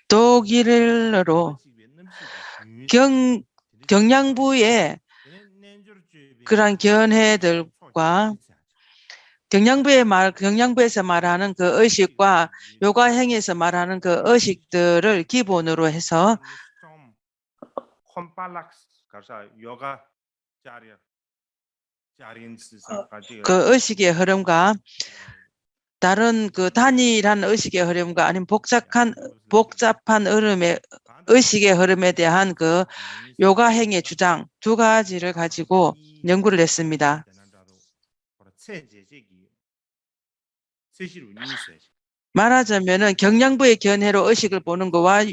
독일어로 경량부의 그런 견해들과 경량부에서 말하는 그 의식과 요가행에서 말하는 그 의식들을 기본으로 해서 그 의식의 흐름과 다른 그 단일한 의식의 흐름과 아니면 복잡한 의식의 흐름에 대한 그 요가행의 주장 2가지를 가지고 연구를 했습니다. 말하자면은 경량부의 견해로 의식을 보는 것과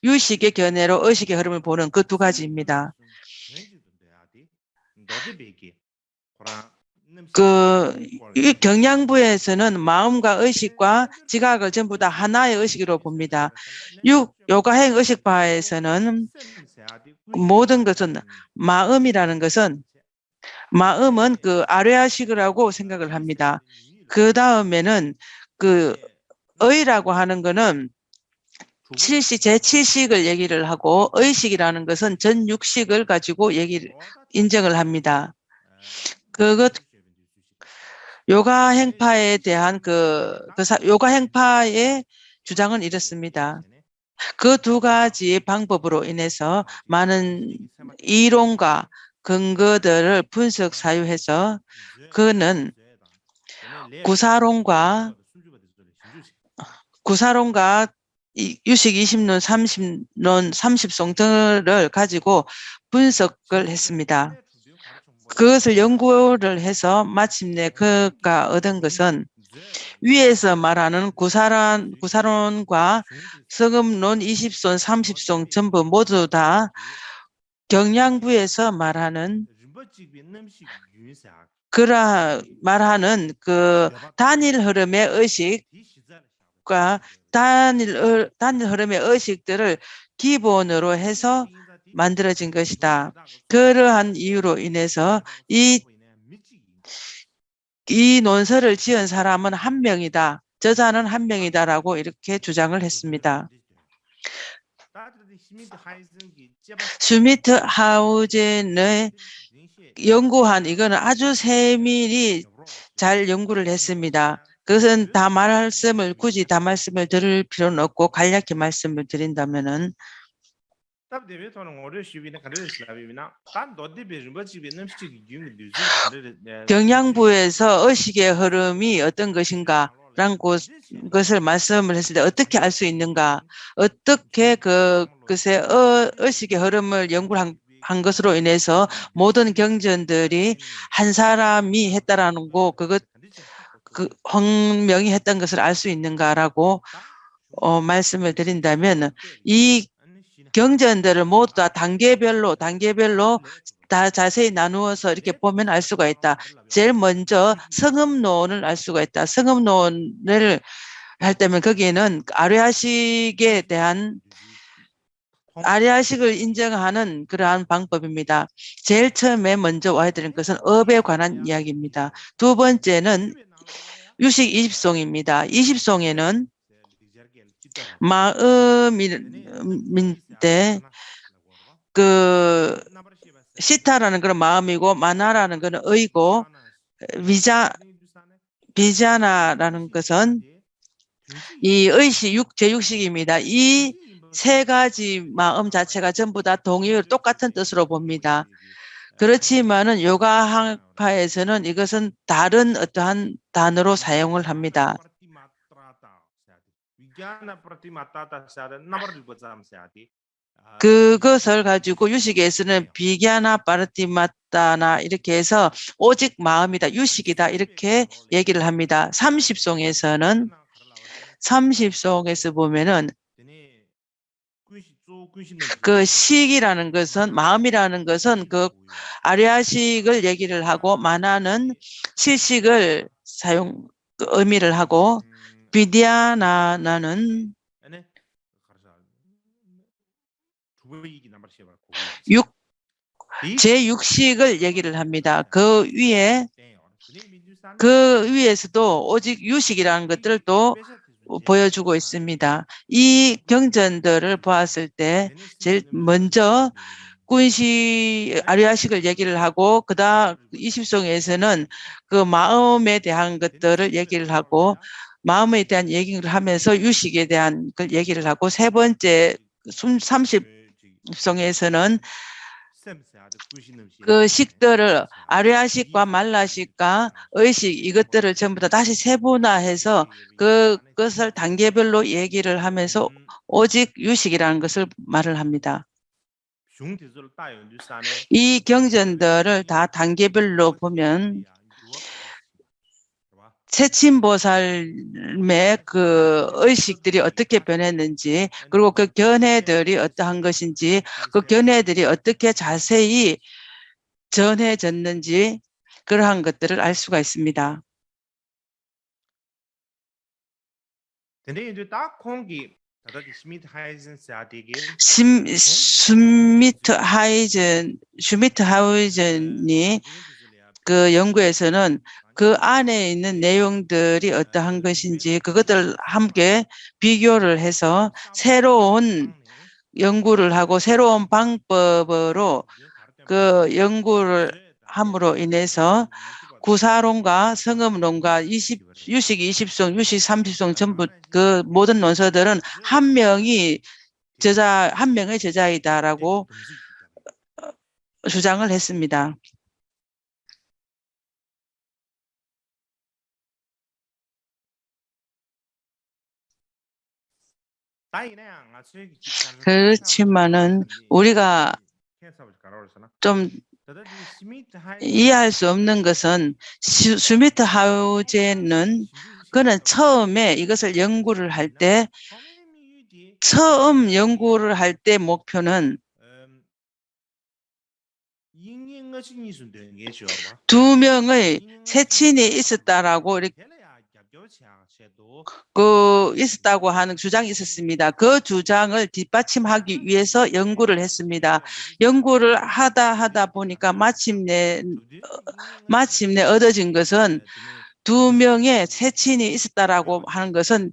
유식의 견해로 의식의 흐름을 보는 그 2가지입니다. 이 경량부에서는 마음과 의식과 지각을 전부 다 하나의 의식으로 봅니다. 요가행 의식파에서는 모든 것은 마음은 그 아뢰아식이라고 생각을 합니다. 그 다음에는 그 의라고 하는 것은 제7식을 얘기를 하고 의식이라는 것은 전6식을 가지고 인정을 합니다. 요가행파에 대한 요가행파의 주장은 이렇습니다. 그 2가지 방법으로 인해서 많은 이론과 근거들을 분석 사유해서 그는 구사론과 유식 20론, 30론, 30송 등을 가지고 분석을 했습니다. 그것을 연구를 해서 마침내 그가 얻은 것은 위에서 말하는 구사론과 서금론 20송, 30송 전부 모두 다 경량부에서 말하는 그 단일 흐름의 의식과 단일 흐름의 의식들을 기본으로 해서 만들어진 것이다. 그러한 이유로 인해서 이 논설을 지은 사람은 1명이다. 저자는 1명이다라고 이렇게 주장을 했습니다. 슈미트 하우젠의 연구한 이거는 아주 세밀히 잘 연구를 했습니다. 그것은 다 굳이 다 말씀을 드릴 필요는 없고 간략히 말씀을 드린다면은 경양부에서 의식의 흐름이 어떤 것인가라는 것을 말씀을 했을 때 어떻게 알 수 있는가, 어떻게 그것의 의식의 흐름을 연구를 한 것으로 인해서 모든 경전들이 한 사람이 했다라는 거, 황명이 했던 것을 알 수 있는가라고 말씀을 드린다면 이 경전들을 모두 다 단계별로 다 자세히 나누어서 이렇게 보면 알 수가 있다. 제일 먼저 성음론을 알 수가 있다. 성음론을 할 때면 거기에는 아리아식을 인정하는 그러한 방법입니다. 제일 처음에 먼저 와야 되는 것은 업에 관한 이야기입니다. 두 번째는 유식 20송입니다. 20송에는 마음인데 시타라는 그런 마음이고 마나라는 것은 의고 비자나라는 것은 이 의식 제6식입니다. 이 세 가지 마음 자체가 전부 다 똑같은 뜻으로 봅니다. 그렇지만은 요가파에서는 이것은 다른 어떠한 단어로 사용을 합니다. 그것을 가지고 유식에서는 비갸나 파르티마타나 이렇게 해서 오직 마음이다, 유식이다 이렇게 얘기를 합니다. 30송에서 보면은 그 식이라는 것은 마음이라는 것은 그 아리아식을 얘기를 하고 마나는 실식을 의미를 하고 비디아나는 제6식을 얘기를 합니다. 그 위에서도 오직 유식이라는 것들을 또 보여주고 있습니다. 이 경전들을 보았을 때 제일 먼저 아리아식을 얘기를 하고 그다음 20송에서는 그 마음에 대한 것들을 얘기를 하고 마음에 대한 얘기를 하면서 유식에 대한 걸 얘기를 하고 세 번째 30송에서는 그 식들을 아리아식과 말라식과 의식 이것들을 전부 다 다시 세분화해서 그것을 단계별로 얘기를 하면서 오직 유식이라는 것을 말을 합니다. 이 경전들을 다 단계별로 보면 세친보살의 그 의식들이 어떻게 변했는지 그리고 그 견해들이 어떠한 것인지 그 견해들이 어떻게 자세히 전해졌는지 그러한 것들을 알 수가 있습니다. 슈미트 하우이젠이 그 연구에서는 그 안에 있는 내용들이 어떠한 것인지 그것들 함께 비교를 해서 새로운 연구를 하고 새로운 방법으로 그 연구를 함으로 인해서 구사론과 성음론과 유식 20송, 유식 30송 전부 그 모든 논서들은 한 명의 저자이다라고 주장을 했습니다. 그렇지만은 우리가 좀 이해할 수 없는 것은 슈미트 하우제는 그는 처음에 이것을 연구를 할 때 목표는 두 명의 세친이 있었다라고 있었다고 하는 주장이 있었습니다. 그 주장을 뒷받침하기 위해서 연구를 했습니다. 연구를 하다 보니까 마침내 얻어진 것은 두 명의 세친이 있었다라고 하는 것은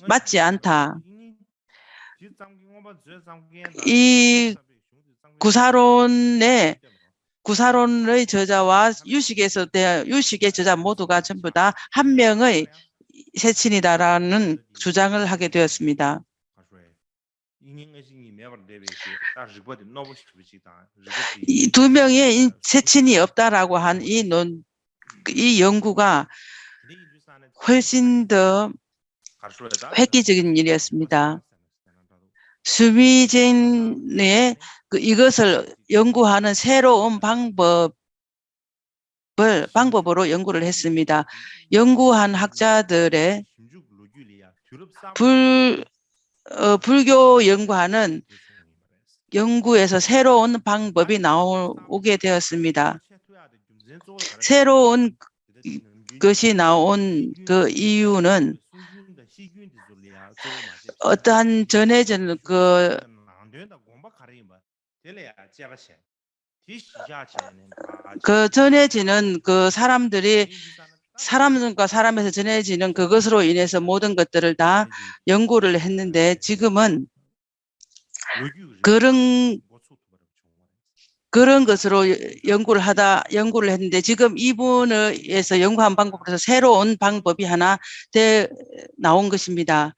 맞지 않다. 이 구사론의 저자와 유식의 저자 모두가 전부 다 한 명의 세친이다라는 주장을 하게 되었습니다. 이 두 명의 세친이 없다라고 한 이 연구가 훨씬 더 획기적인 일이었습니다. 수미젠의 이것을 연구하는 새로운 방법으로 연구를 했습니다. 연구한 학자들의 불교 연구하는 연구에서 새로운 방법이 나오게 되었습니다. 새로운 것이 나온 그 이유는 어떠한 전해진 전해지는 사람들이 사람과 사람에서 전해지는 그것으로 인해서 모든 것들을 다 연구를 했는데 지금은 그런 것으로 연구를 했는데 지금 이분에서 연구한 방법으로서 새로운 방법이 하나 나온 것입니다.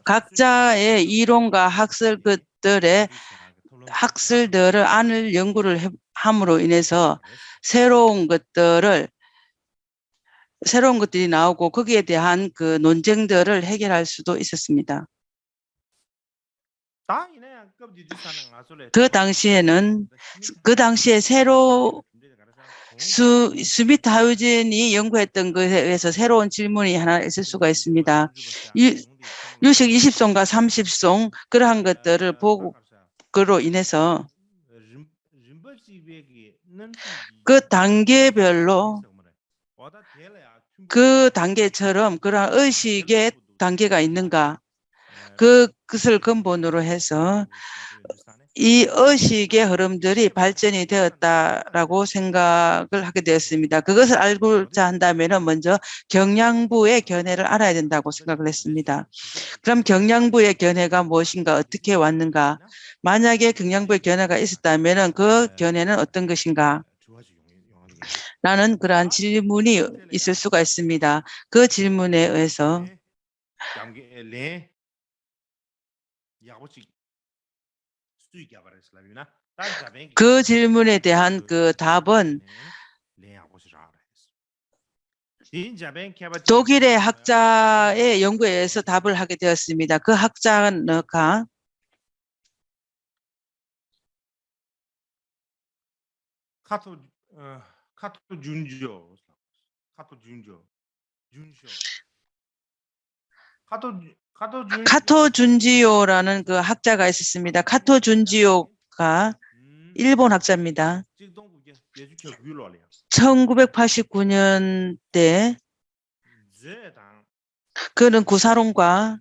각자의 이론과 학설들을 안을 연구를 함으로 인해서 새로운 것들이 나오고 거기에 대한 그 논쟁들을 해결할 수도 있었습니다. 그 당시에 스미트 하우젠이 연구했던 것에 의해서 새로운 질문이 하나 있을 수가 있습니다. 유식 20송과 30송 그러한 것들을 보고로 인해서 그 단계별로 그 단계처럼 그러한 의식의 단계가 있는가 그것을 근본으로 해서 이 의식의 흐름들이 발전이 되었다라고 생각을 하게 되었습니다. 그것을 알고자 한다면 먼저 경량부의 견해를 알아야 된다고 생각을 했습니다. 그럼 경량부의 견해가 무엇인가 어떻게 왔는가 만약에 경량부의 견해가 있었다면 그 견해는 어떤 것인가 라는 그러한 질문이 있을 수가 있습니다. 그 질문에 의해서 그 질문에 대한 그 답은 독일의 학자의 연구에 의해서 답을 하게 되었습니다. 그 학자가 카토 준지오라는 그 학자가 있었습니다. 카토 준지오가 일본 학자입니다. 1989년대 그는 구사론과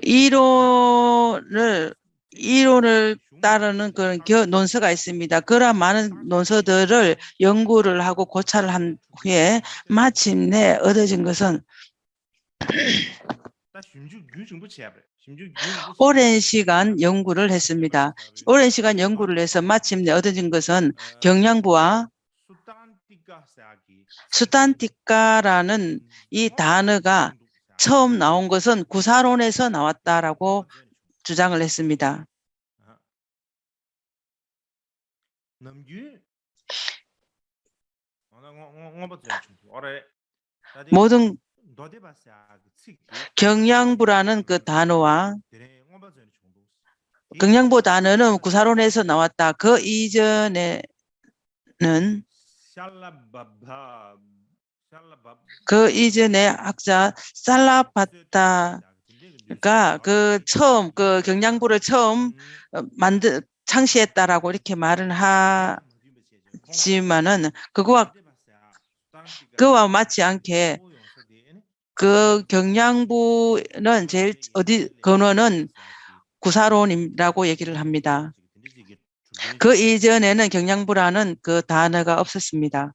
이론을 따르는 그런 논서가 있습니다. 그러한 많은 논서들을 연구를 하고 고찰을 한 후에 마침내 얻어진 것은 오랜 시간 연구를 했습니다. 오랜 시간 연구를 해서 마침내 얻어진 것은 경량부와 수탄티카라는 이 단어가 처음 나온 것은 구사론에서 나왔다라고 주장을 했습니다. 모든 경량부라는 그 단어와 경량부 단어는 구사론에서 나왔다. 그 이전에는 그 이전에 학자 살라바타가 처음 경량부를 처음 창시했다라고 이렇게 말은 하지만은 그와 맞지 않게 그 경량부는 근원은 구사론이라고 얘기를 합니다. 그 이전에는 경량부라는 그 단어가 없었습니다.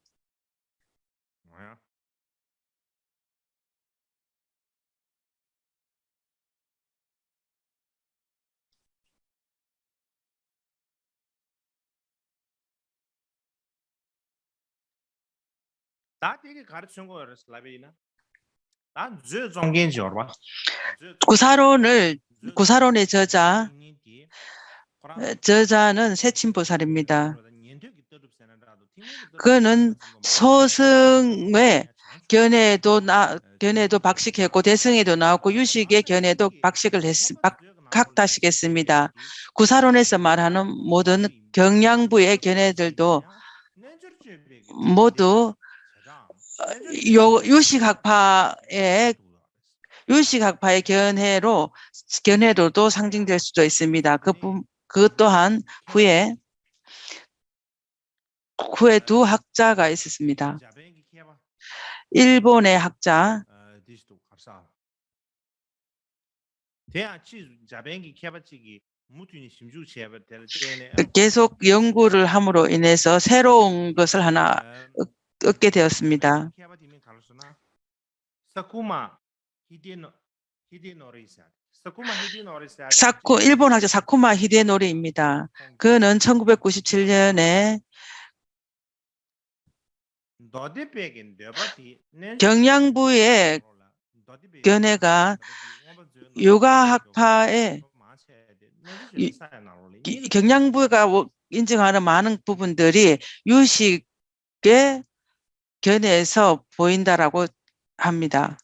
다 되게 가르치는 거예요. 슬라베이나. 난 저종겐지 알아. 구사론의 저자는 세친보살입니다. 그는 소승의 견해도 박식했고 대승에도 나왔고 유식의 견해도 각다식했습니다. 구사론에서 말하는 모든 경량부의 견해들도 모두 유식학파의 견해로도 상징될 수도 있습니다. 그 또한 후에 두 학자가 있었습니다. 일본의 학자 계속 연구를 함으로 인해서 새로운 것을 하나 얻게 되었습니다. 일본 학자 사쿠마 히데노리입니다. 그는 1997년에 경량부의 견해가 요가학파의 경량부가 인정하는 많은 부분들이 유식의 견해에서 보인다라고 합니다.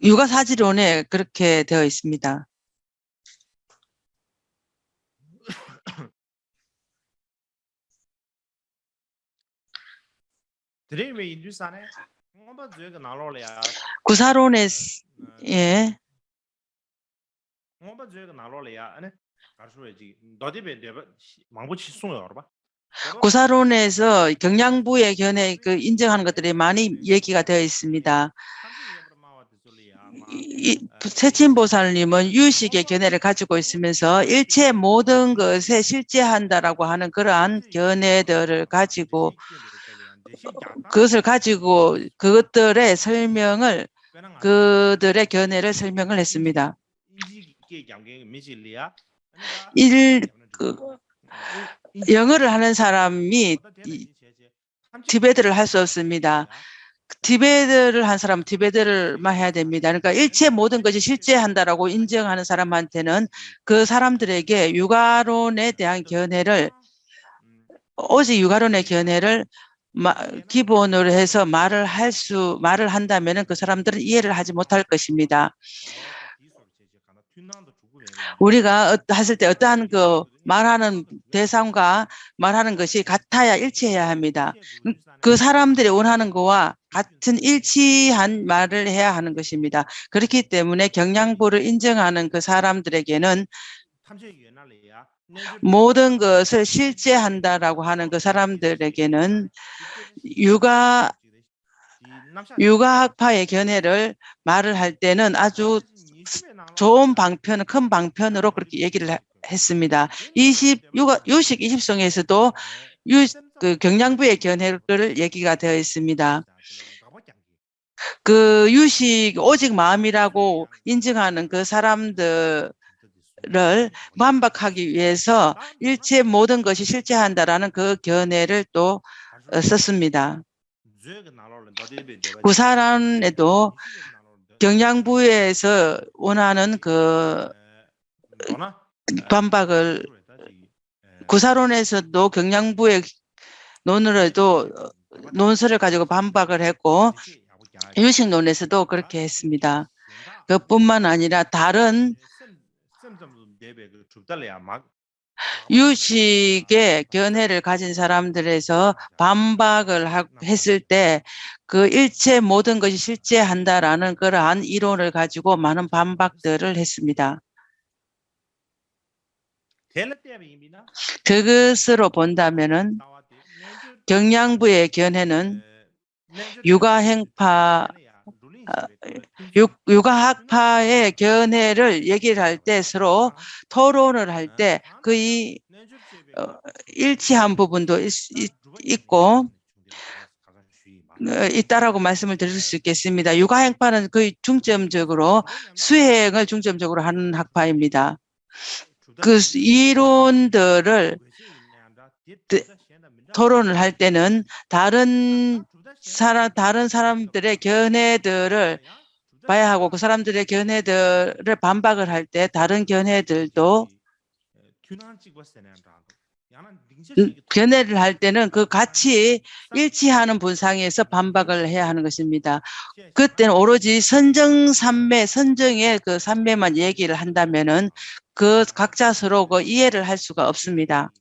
유가사지론에 그렇게 되어 있습니다. 구사론에 구사론에서 경량부의 견해 인정하는 것들이 많이 얘기가 되어 있습니다. 세친보살님은 유식의 견해를 가지고 있으면서 일체 모든 것에 실제한다라고 하는 그러한 견해들을 가지고 그것들의 설명을 그들의 견해를 설명을 했습니다. 영어를 하는 사람이 티베트를 할 수 없습니다. 티베트를 한 사람은 티베트를만 해야 됩니다. 그러니까 일체 모든 것이 실제한다라고 인정하는 사람한테는 그 사람들에게 유가론에 대한 견해를 오직 유가론의 견해를 기본으로 해서 말을 한다면은 그 사람들은 이해를 하지 못할 것입니다. 우리가 했을 때 어떠한 말하는 대상과 말하는 것이 같아야 일치해야 합니다. 그 사람들이 원하는 것과 같은 일치한 말을 해야 하는 것입니다. 그렇기 때문에 경량부를 인정하는 그 사람들에게는 모든 것을 실제한다라고 하는 그 사람들에게는 유가학파의 견해를 말을 할 때는 아주 좋은 방편, 큰 방편으로 그렇게 얘기를 했습니다. 유식 20성에서도 경량부의 견해를 얘기가 되어 있습니다. 그 유식 오직 마음이라고 인정하는 그 사람들을 반박하기 위해서 일체 모든 것이 실제한다라는 그 견해를 또 썼습니다. 구사론에도 경량부에서 원하는 그 반박을 구사론에서도 경량부의 논설을 가지고 반박을 했고 유식론에서도 그렇게 했습니다. 그뿐만 아니라 다른 유식의 견해를 가진 사람들에서 반박을 했을 때 그 일체 모든 것이 실제한다라는 그러한 이론을 가지고 많은 반박들을 했습니다. 그것으로 본다면은 경량부의 견해는 유가학파의 견해를 얘기를 할 때 서로 토론을 할 때 거의 일치한 부분도 있고 있다라고 말씀을 드릴 수 있겠습니다. 유가학파는 거의 중점적으로 수행을 중점적으로 하는 학파입니다. 그 이론들을 토론을 할 때는 다른 사람들의 견해들을 봐야 하고 그 사람들의 견해들을 반박을 할 때 다른 견해들도 견해를 할 때는 그 같이 일치하는 분상에서 반박을 해야 하는 것입니다. 그때는 오로지 선정의 그 삼매만 얘기를 한다면은 그 각자 서로 그 이해를 할 수가 없습니다.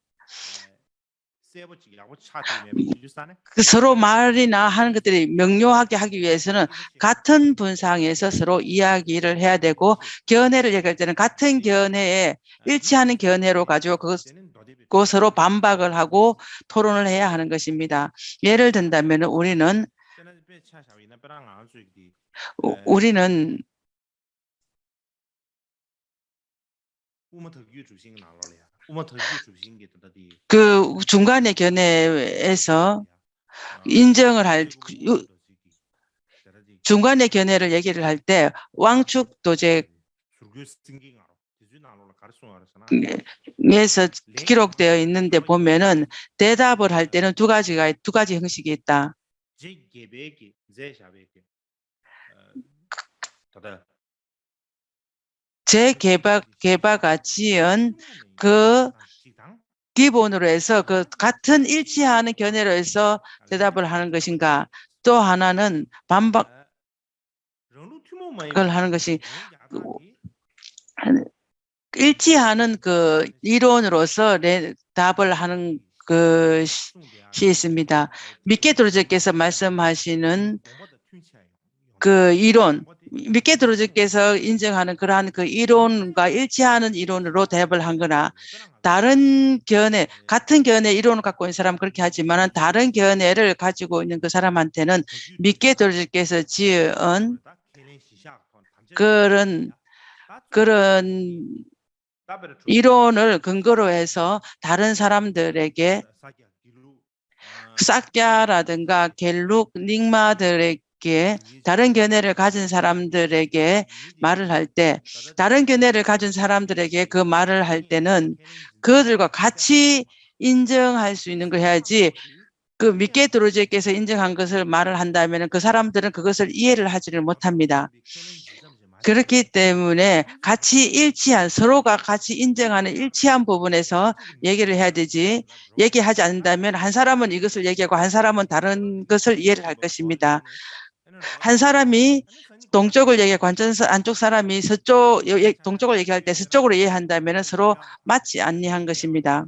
그 서로 말이나 하는 것들이 명료하게 하기 위해서는 같은 분상에서 서로 이야기를 해야 되고 견해를 얘기할 때는 같은 견해에 일치하는 견해로 가지고 그 서로 반박을 하고 토론을 해야 하는 것입니다. 예를 든다면 우리는 그 중간의 견해에서 인정을 할 중간의 견해를 얘기를 할 때 왕축 도제에서 기록되어 있는데 보면은 대답을 할 때는 두 가지 형식이 있다. 제개바가 지은 그 기본으로 해서 그 같은 일치하는 견해로 해서 대답을 하는 것인가, 또 하나는 반박을 하는 것이 일치하는 그 이론으로서 답을 하는 것이 있습니다. 미케도로즈께서 말씀하시는 그 이론, 미케도로즈께서 인정하는 그러한 그 이론과 일치하는 이론으로 대답을 한 거나 다른 견해, 같은 견해 이론을 갖고 있는 사람은 그렇게 하지만 다른 견해를 가지고 있는 그 사람한테는 미케도로즈께서 지은 그런 이론을 근거로 해서 다른 사람들에게 사캬라든가 겔룩, 닉마들에게 다른 견해를 가진 사람들에게 말을 할 때, 다른 견해를 가진 사람들에게 그 말을 할 때는 그들과 같이 인정할 수 있는 걸 해야지, 그 미케도로즈께서 인정한 것을 말을 한다면 그 사람들은 그것을 이해를 하지를 못합니다. 그렇기 때문에 서로가 같이 인정하는 일치한 부분에서 얘기를 해야 되지, 얘기하지 않는다면 한 사람은 이것을 얘기하고 한 사람은 다른 것을 이해를 할 것입니다. 한 사람이 동쪽을 얘기하고 안쪽 사람이 동쪽을 얘기할 때 서쪽으로 이해한다면 서로 맞지 아니한 것입니다.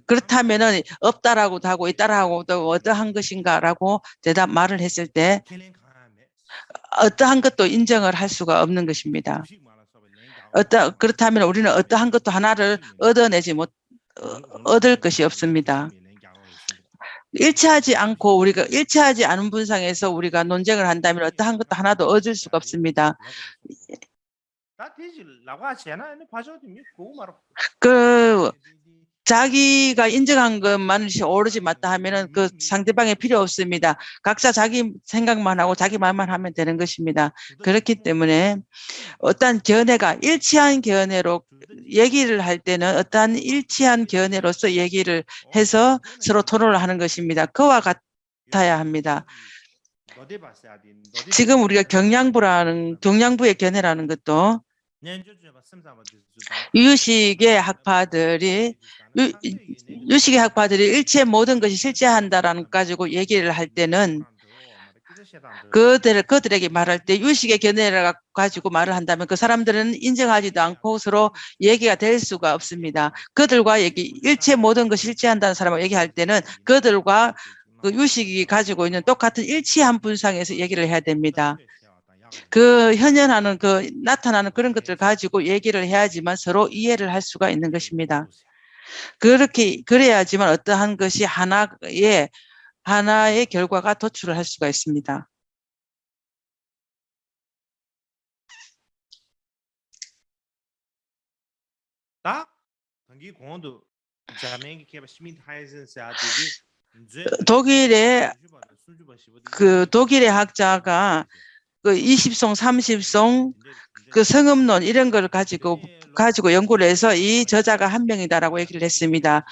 그렇다면은 없다라고도 하고 있다라고도 어떠한 것인가라고 말을 했을 때 어떠한 것도 인정을 할 수가 없는 것입니다. 그렇다면 우리는 어떠한 것도 하나를 얻을 것이 없습니다. 일치하지 않은 분상에서 우리가 논쟁을 한다면 어떠한 것도 하나도 얻을 수가 없습니다. 자기가 인정한 것만이 오로지 맞다 하면은 그 상대방이 필요 없습니다. 각자 자기 생각만 하고 자기 말만 하면 되는 것입니다. 그렇기 때문에 어떠한 견해가 일치한 견해로 얘기를 할 때는 어떠한 일치한 견해로서 얘기를 해서 서로 토론을 하는 것입니다. 그와 같아야 합니다. 지금 우리가 경량부의 견해라는 것도 유식의 학파들이 일체의 모든 것이 실체한다라는 가지고 얘기를 할 때는 그들에게 말할 때 유식의 견해를 가지고 말을 한다면 그 사람들은 인정하지도 않고 서로 얘기가 될 수가 없습니다. 그들과 일체 모든 것이 실체한다는 사람을 얘기할 때는 그들과 그 유식이 가지고 있는 똑같은 일치한 분상에서 얘기를 해야 됩니다. 그 현현하는 나타나는 그런 것들 가지고 얘기를 해야지만 서로 이해를 할 수가 있는 것입니다. 그래야지만 어떠한 것이 하나의 결과가 도출을 할 수가 있습니다. 독일의 학자가 그 20송, 30송 그 성음론 이런 걸 가지고 연구를 해서 이 저자가 한 명이다라고 얘기를 했습니다.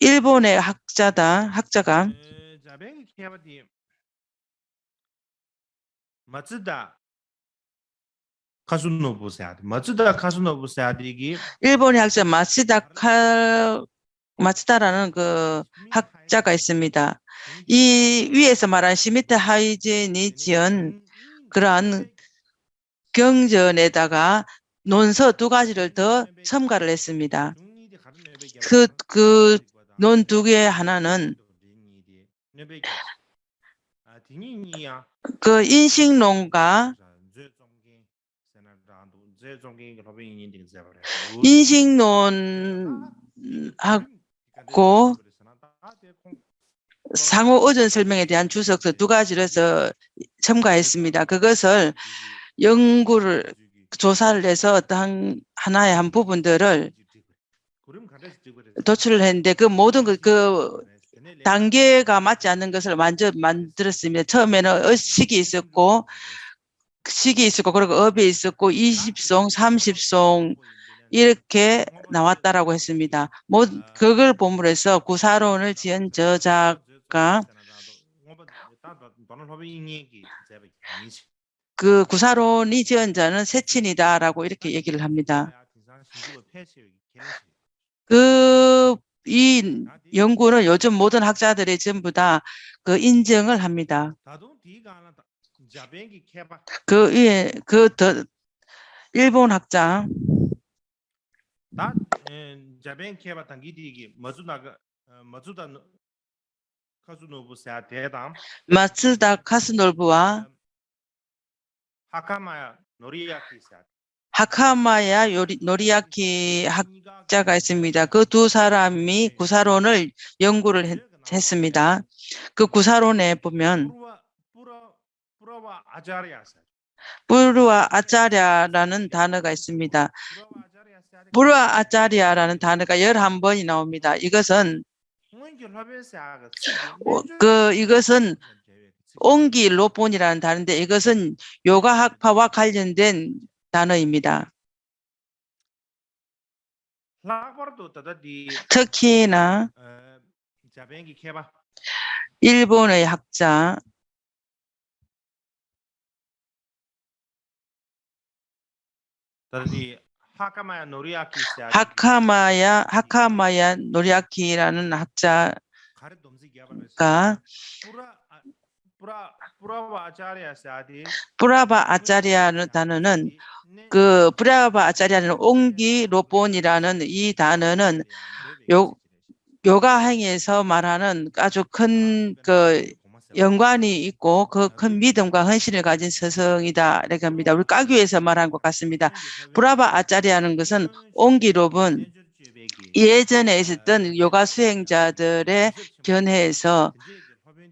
일본의 학자가 일본의 학자 마츠다라는 그 학자가 있습니다. 이 위에서 말한 시미트 하이젠이 지은 그러한 경전에다가 논서 2가지를 더 첨가를 했습니다. 그 논 2개 하나는 그 인식론과 인식론하고 상호 의존 설명에 대한 주석서 2가지를 첨가했습니다. 그것을 연구를 조사를 해서 어떤 하나의 한 부분들을 도출을 했는데 그 모든 그 단계가 맞지 않는 것을 먼저 만들었습니다. 처음에는 식이 있었고 그리고 업이 있었고 20송, 30송 이렇게 나왔다라고 했습니다. 그걸 보므로 해서 구사론을 지은 저자가 그 구사론이 지은 자는 세친이다라고 이렇게 얘기를 합니다. 이 연구는 요즘 모든 학자들이 전부 다 그 인정을 합니다. 그 위에 일본 학자 마츠다 카스노부와 하카마야 노리야키 학자가 있습니다. 그 2사람이 구사론을 연구를 했습니다. 그 구사론에 보면 부르와 아짜랴라는 단어가 있습니다. 부르와 아짜랴라는 단어가 11번이 나옵니다. 이것은 옹기 로본이라는 단어인데 이것은 요가학파와 관련된 단어입니다. 특히나 일본의 학자 하카마야 노리야키라는 학자가 브라바 아짜리아는 단어는 그 브라바 아짜리아는 옹기 로본이라는 이 단어는 요가 행위에서 말하는 아주 큰 그 연관이 있고 그 큰 믿음과 헌신을 가진 스승이다 이렇게 합니다. 우리 까규에서 말한 것 같습니다. 브라바 아짜리아는 것은 옹기 로본 예전에 있었던 요가 수행자들의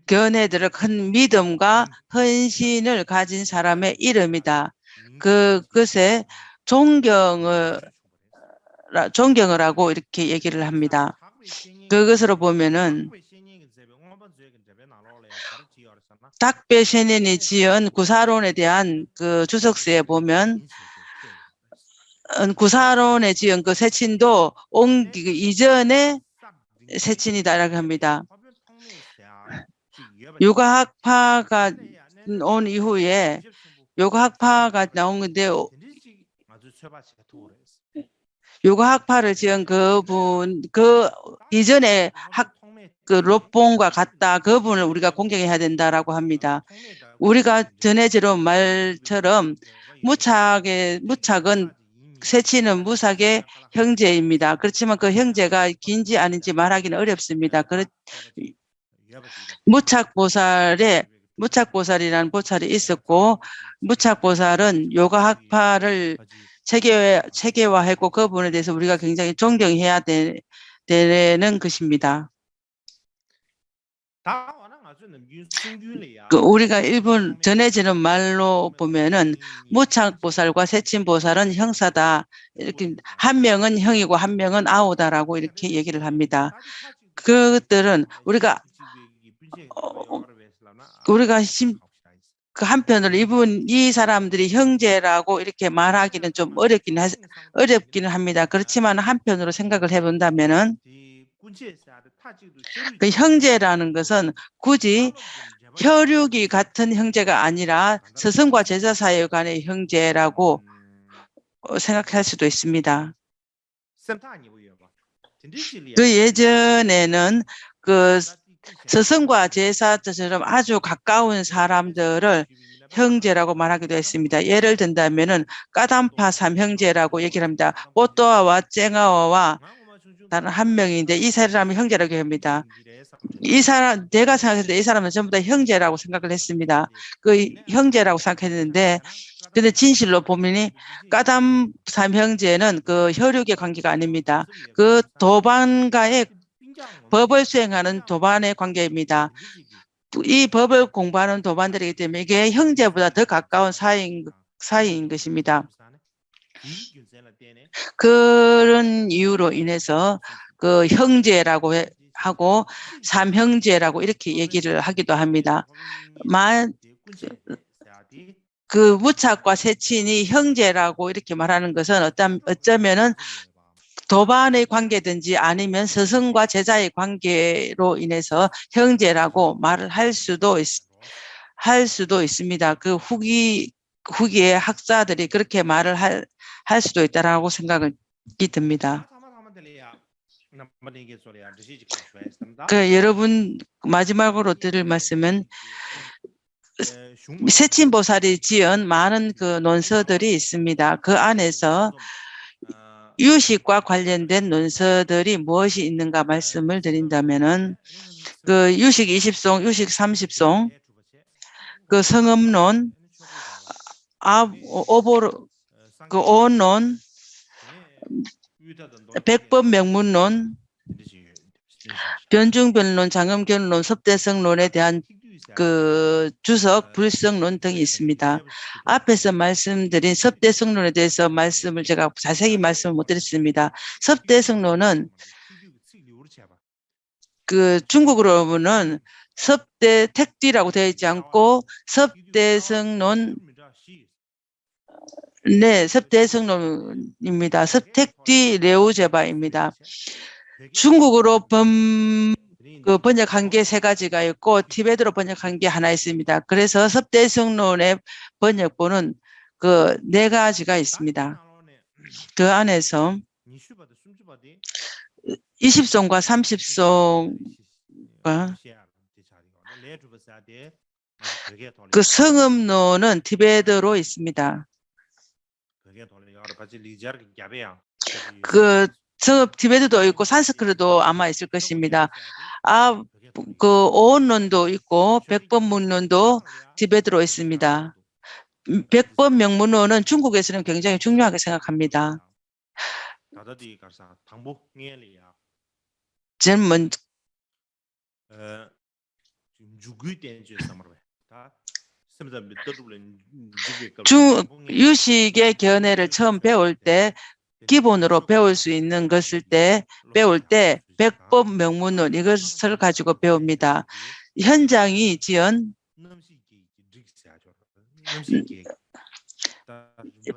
견해들을 큰 믿음과 헌신을 가진 사람의 이름이다. 그것에 존경을 하고 이렇게 얘기를 합니다. 그것으로 보면은 닥베셰넨이 지은 구사론에 대한 그 주석서에 보면 구사론에 지은 그 세친도 옹기 이전에 세친이다라고 합니다. 요가학파가 온 이후에 요가학파가 나온 건데 요가학파를 지은 그분 그 이전에 그 롯본과 같다 그분을 우리가 공경해야 된다라고 합니다. 우리가 전에 들은 말처럼 무착은 세치는 무삭의 형제입니다. 그렇지만 그 형제가 긴지 아닌지 말하기는 어렵습니다. 무착보살이라는 보살이 있었고 무착보살은 요가학파를 체계화했고 그분에 대해서 우리가 굉장히 존경해야 되는 것입니다. 우리가 일본 전해지는 말로 보면은 무착보살과 세친보살은 형사다. 이렇게 한 명은 형이고 한 명은 아오다라고 이렇게 얘기를 합니다. 그것들은 우리가 우리가 그 한편으로 이 사람들이 형제라고 이렇게 말하기는 좀 어렵기는 합니다. 그렇지만 한편으로 생각을 해본다면은 그 형제라는 것은 굳이 혈육이 같은 형제가 아니라 스승과 제자 사이 간의 형제라고 생각할 수도 있습니다. 그 예전에는 그 스승과 제사처럼 아주 가까운 사람들을 형제라고 말하기도 했습니다. 예를 든다면은 까담파 삼형제라고 얘기를 합니다. 뽀또아와 쨍아와와 다른 한 명인데 이 사람을 형제라고 합니다. 이 사람, 내가 생각했을 때 이 사람은 전부 다 형제라고 생각을 했습니다. 그 형제라고 생각했는데, 근데 진실로 보면이 까담 삼형제는 그 혈육의 관계가 아닙니다. 그 도반과의 법을 수행하는 도반의 관계입니다. 이 법을 공부하는 도반들이기 때문에 이게 형제보다 더 가까운 사이인 것입니다. 그런 이유로 인해서 그 형제라고 하고 삼형제라고 이렇게 얘기를 하기도 합니다. 그 무착과 세친이 형제라고 이렇게 말하는 것은 어쩌면은 도반의 관계든지 아니면 스승과 제자의 관계로 인해서 형제라고 말을 할 수도 있습니다. 그 후기의 학자들이 그렇게 말을 할 수도 있다라고 생각이 듭니다. 그 여러분 마지막으로 드릴 말씀은 세친보살이 지은 많은 그 논서들이 있습니다. 그 안에서 유식과 관련된 논서들이 무엇이 있는가 말씀을 드린다면은 그 유식 20송, 유식 30송, 그 성음론, 그 오언론, 백법명문론, 변중변론, 장엄견론, 섭대성론에 대한 그 주석, 불성론 등이 있습니다. 앞에서 말씀드린 섭대성론에 대해서 말씀을 제가 자세히 말씀을 못 드렸습니다. 섭대성론은 그 중국어로 보면 섭대 택뒤라고 되어 있지 않고 섭대성론, 네, 섭대성론입니다. 섭택뒤 레오제바입니다. 중국어로 번역한 게 3가지가 있고 티베트로 번역한 게 하나 있습니다. 그래서 섭대성론의 번역본은 그 4가지가 있습니다. 그 안에서 20송과 30송과 그 성음론은 티베트로 있습니다. 그 티베트도 있고 산스크르도 아마 있을 것입니다. 그 오언론도 있고 백법문론도 티베트로 있습니다. 백법명문론은 중국에서는 굉장히 중요하게 생각합니다. 저는 유식의 견해를 처음 배울 때 기본으로 배울 수 있는 것을 배울 때 백법명문론 이것을 가지고 배웁니다. 현장이 지은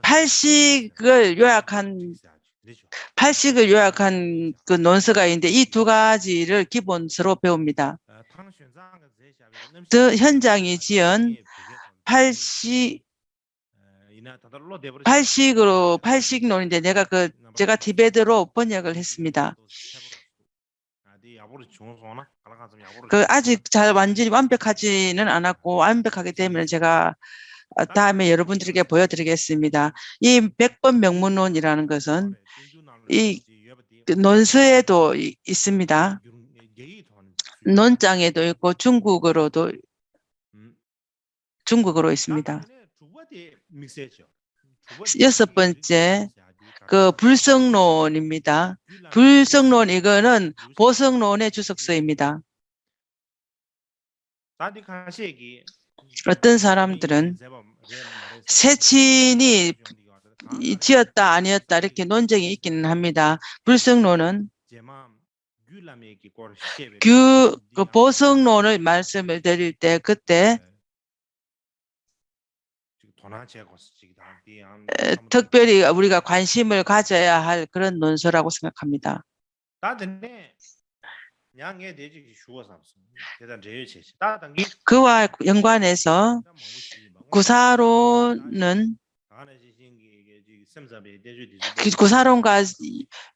팔식을 요약한 그 논서가 있는데 이 2가지를 기본서로 배웁니다. 현장이 지은 팔식론인데 제가 티베트로 번역을 했습니다. 그 아직 완전히 완벽하지는 않았고 완벽하게 되면 제가 다음에 여러분들에게 보여드리겠습니다. 이 백법명문론이라는 것은 이 논서에도 있습니다. 논장에도 있고 중국어로 있습니다. 6번째 그 불성론입니다. 불성론 이거는 보성론의 주석서입니다. 어떤 사람들은 세친이 지었다 아니었다 이렇게 논쟁이 있기는 합니다. 불성론은 그 보성론을 말씀을 드릴 때 그때 특별히 우리가 관심을 가져야 할 그런 논서라고 생각합니다. 그와 연관해서 구사론과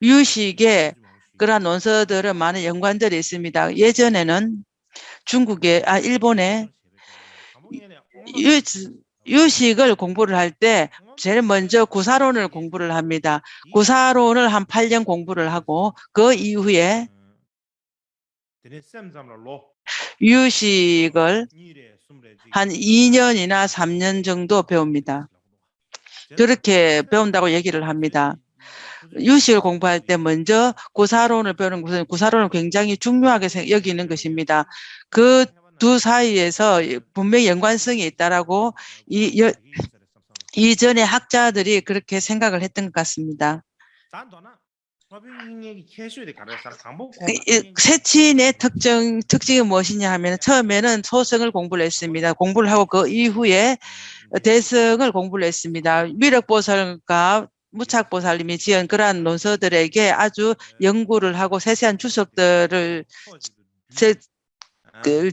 유식의 그러한 논서들은 많은 연관들이 있습니다. 예전에는 일본에 유식을 공부를 할 때 제일 먼저 구사론을 공부를 합니다. 구사론을 한 8년 공부를 하고 그 이후에 유식을 한 2년이나 3년 정도 배웁니다. 그렇게 배운다고 얘기를 합니다. 유식을 공부할 때 먼저 구사론을 배우는 것은 구사론을 굉장히 중요하게 여기는 것입니다. 그 두 사이에서 분명히 연관성이 있다라고 이전의 학자들이 그렇게 생각을 했던 것 같습니다. 세친의 특징이 무엇이냐 하면 처음에는 소성을 공부를 했습니다. 공부를 하고 그 이후에 대성을 공부를 했습니다. 미륵보살과 무착보살님이 지은 그러한 논서들에게 아주 연구를 하고 세세한 주석들을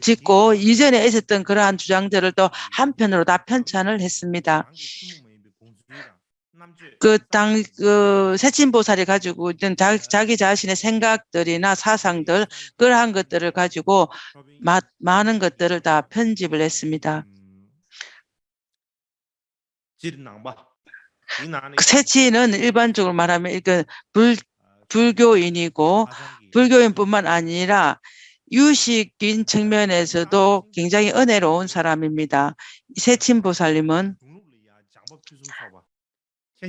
짓고 이전에 있었던 그러한 주장들을 또 한편으로 다 편찬을 했습니다. 세친보살이 가지고 있던 자기 자신의 생각들이나 사상들 그러한 것들을 가지고 많은 것들을 다 편집을 했습니다. 세친은 일반적으로 말하면 불교인이고 불교인뿐만 아니라 유식인 측면에서도 굉장히 은혜로운 사람입니다. 세친보살님은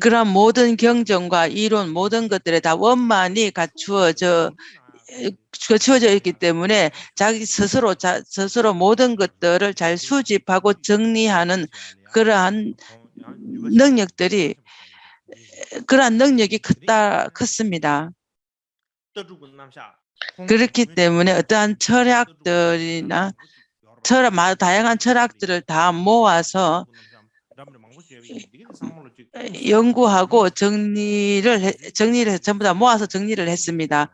그런 모든 경전과 이론 모든 것들에 다 원만이 갖추어져 있기 때문에 자기 스스로 모든 것들을 잘 수집하고 정리하는 그러한 능력이 컸습니다. 그렇기 때문에 어떠한 다양한 철학들을 다 모아서 연구하고 정리를 해서 전부 다 모아서 정리를 했습니다.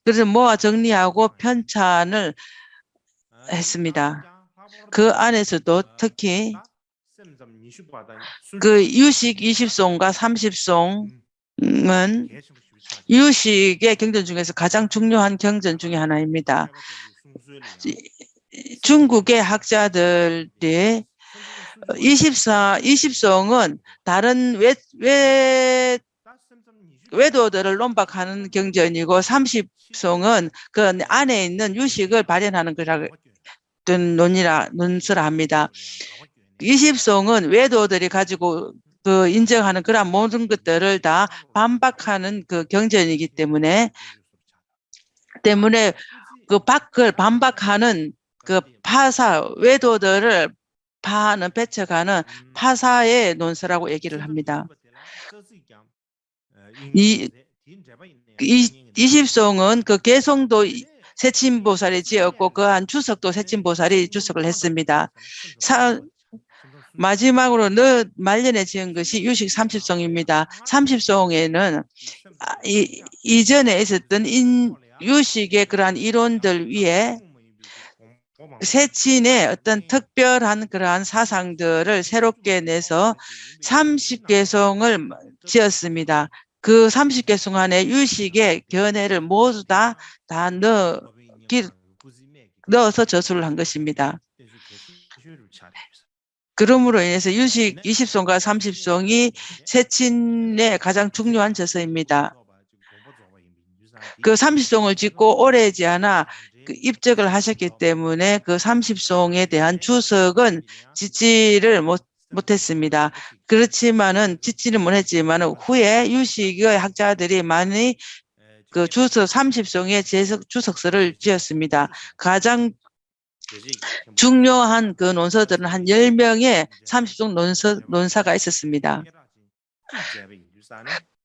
그래서 모아 정리하고 편찬을 했습니다. 그 안에서도 특히 그 유식 20송과 30송은 유식의 경전 중에서 가장 중요한 경전 중에 하나입니다. 중국의 학자들이 20송은 다른 외도들을 논박하는 경전이고 30송은 그 안에 있는 유식을 발현하는 논서라 합니다. 20송은 외도들이 가지고 인정하는 그런 모든 것들을 다 반박하는 그 경전이기 때문에 그 밖을 반박하는 그 외도들을 배척하는 파사의 논서라고 얘기를 합니다. 20송은 그 개성도 세친보살이 지었고 그 한 주석도 세친보살이 주석을 했습니다. 마지막으로 말년에 지은 것이 유식 30송입니다. 30송에는 이전에 있었던 유식의 그러한 이론들 위에 세친의 어떤 특별한 그러한 사상들을 새롭게 내서 30개송을 지었습니다. 그 30개송 안에 유식의 견해를 모두 다 넣어서 저술을 한 것입니다. 그러므로 인해서 유식 20송과 30송이 세친의 가장 중요한 저서입니다. 그 30송을 짓고 오래지 않아 입적을 하셨기 때문에 그 30송에 대한 주석은 짓지를 못했습니다. 그렇지만은 짓지는 못했지만 후에 유식의 학자들이 많이 그 30송의 주석서를 지었습니다. 가장 중요한 그 논서들은 한 10명의 30송 논사가 있었습니다.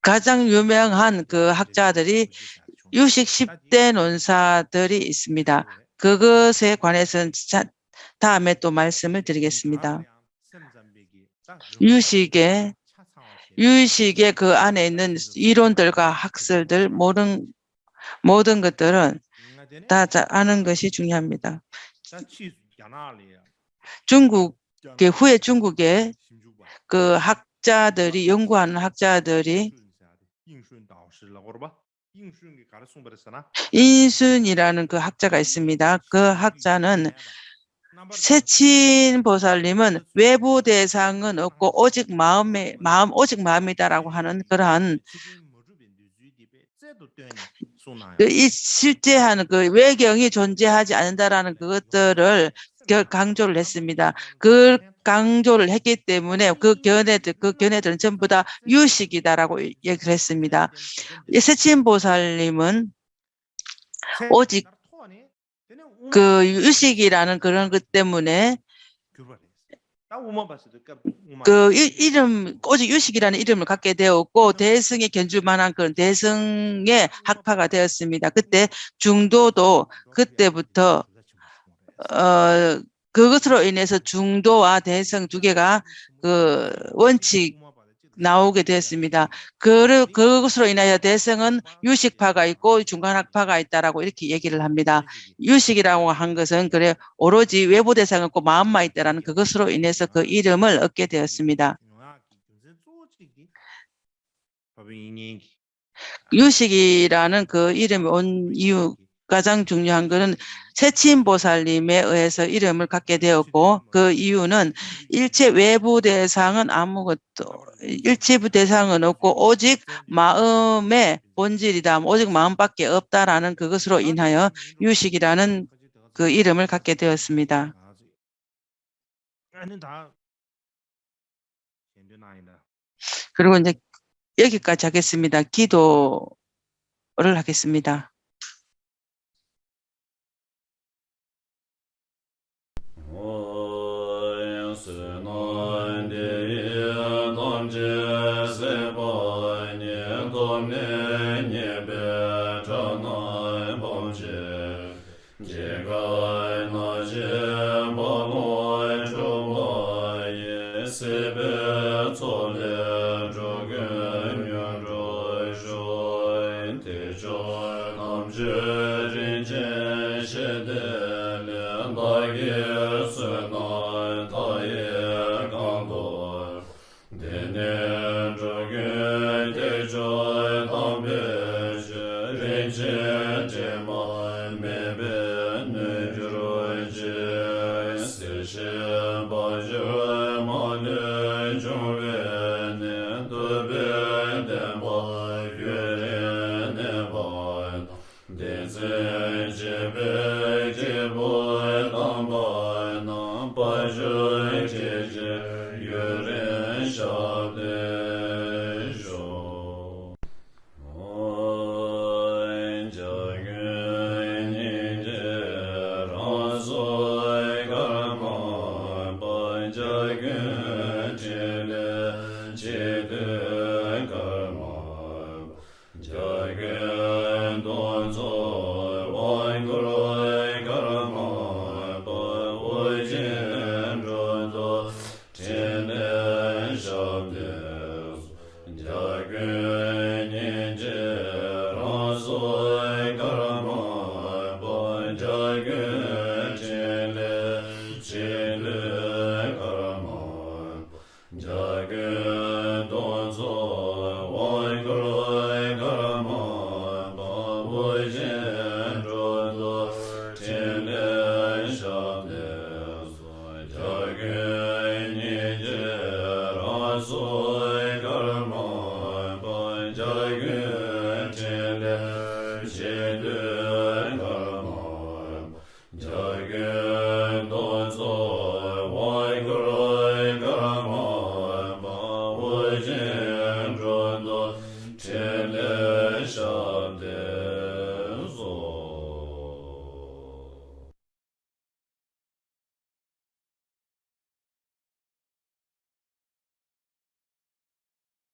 가장 유명한 그 학자들이 유식 10대 논사들이 있습니다. 그것에 관해서는 다음에 또 말씀을 드리겠습니다. 유식의 그 안에 있는 이론들과 학설들 모든 것들은 다 아는 것이 중요합니다. 중국의 그 학자들이 연구하는 학자들이 인순이라는 그 학자가 있습니다. 그 학자는 세친보살님은 외부 대상은 없고 오직 오직 마음이다라고 하는 그러한 실제하는 그 외경이 존재하지 않는다라는 그것들을 강조를 했습니다. 그 강조를 했기 때문에 그 견해들은 전부 다 유식이다라고 얘기를 했습니다. 세친보살님은 오직 그 유식이라는 그런 것 때문에 그 오직 유식이라는 이름을 갖게 되었고 대승에 견줄만한 그런 대승의 학파가 되었습니다. 그때 중도도 그때부터 그것으로 인해서 중도와 대승 두 개가 그 원칙 나오게 되었습니다. 그것으로 인하여 대승은 유식파가 있고 중간학파가 있다라고 이렇게 얘기를 합니다. 유식이라고 한 것은 그래 오로지 외부 대상은 없고 마음만 있다라는 그것으로 인해서 그 이름을 얻게 되었습니다. 유식이라는 그 이름이 온 이유 가장 중요한 것은 세친보살님에 의해서 이름을 갖게 되었고 그 이유는 일체 외부 대상은 일체 대상은 없고 오직 마음의 본질이다. 오직 마음밖에 없다라는 그것으로 인하여 유식이라는 그 이름을 갖게 되었습니다. 그리고 이제 여기까지 하겠습니다. 기도를 하겠습니다. Dezhe jebe jebo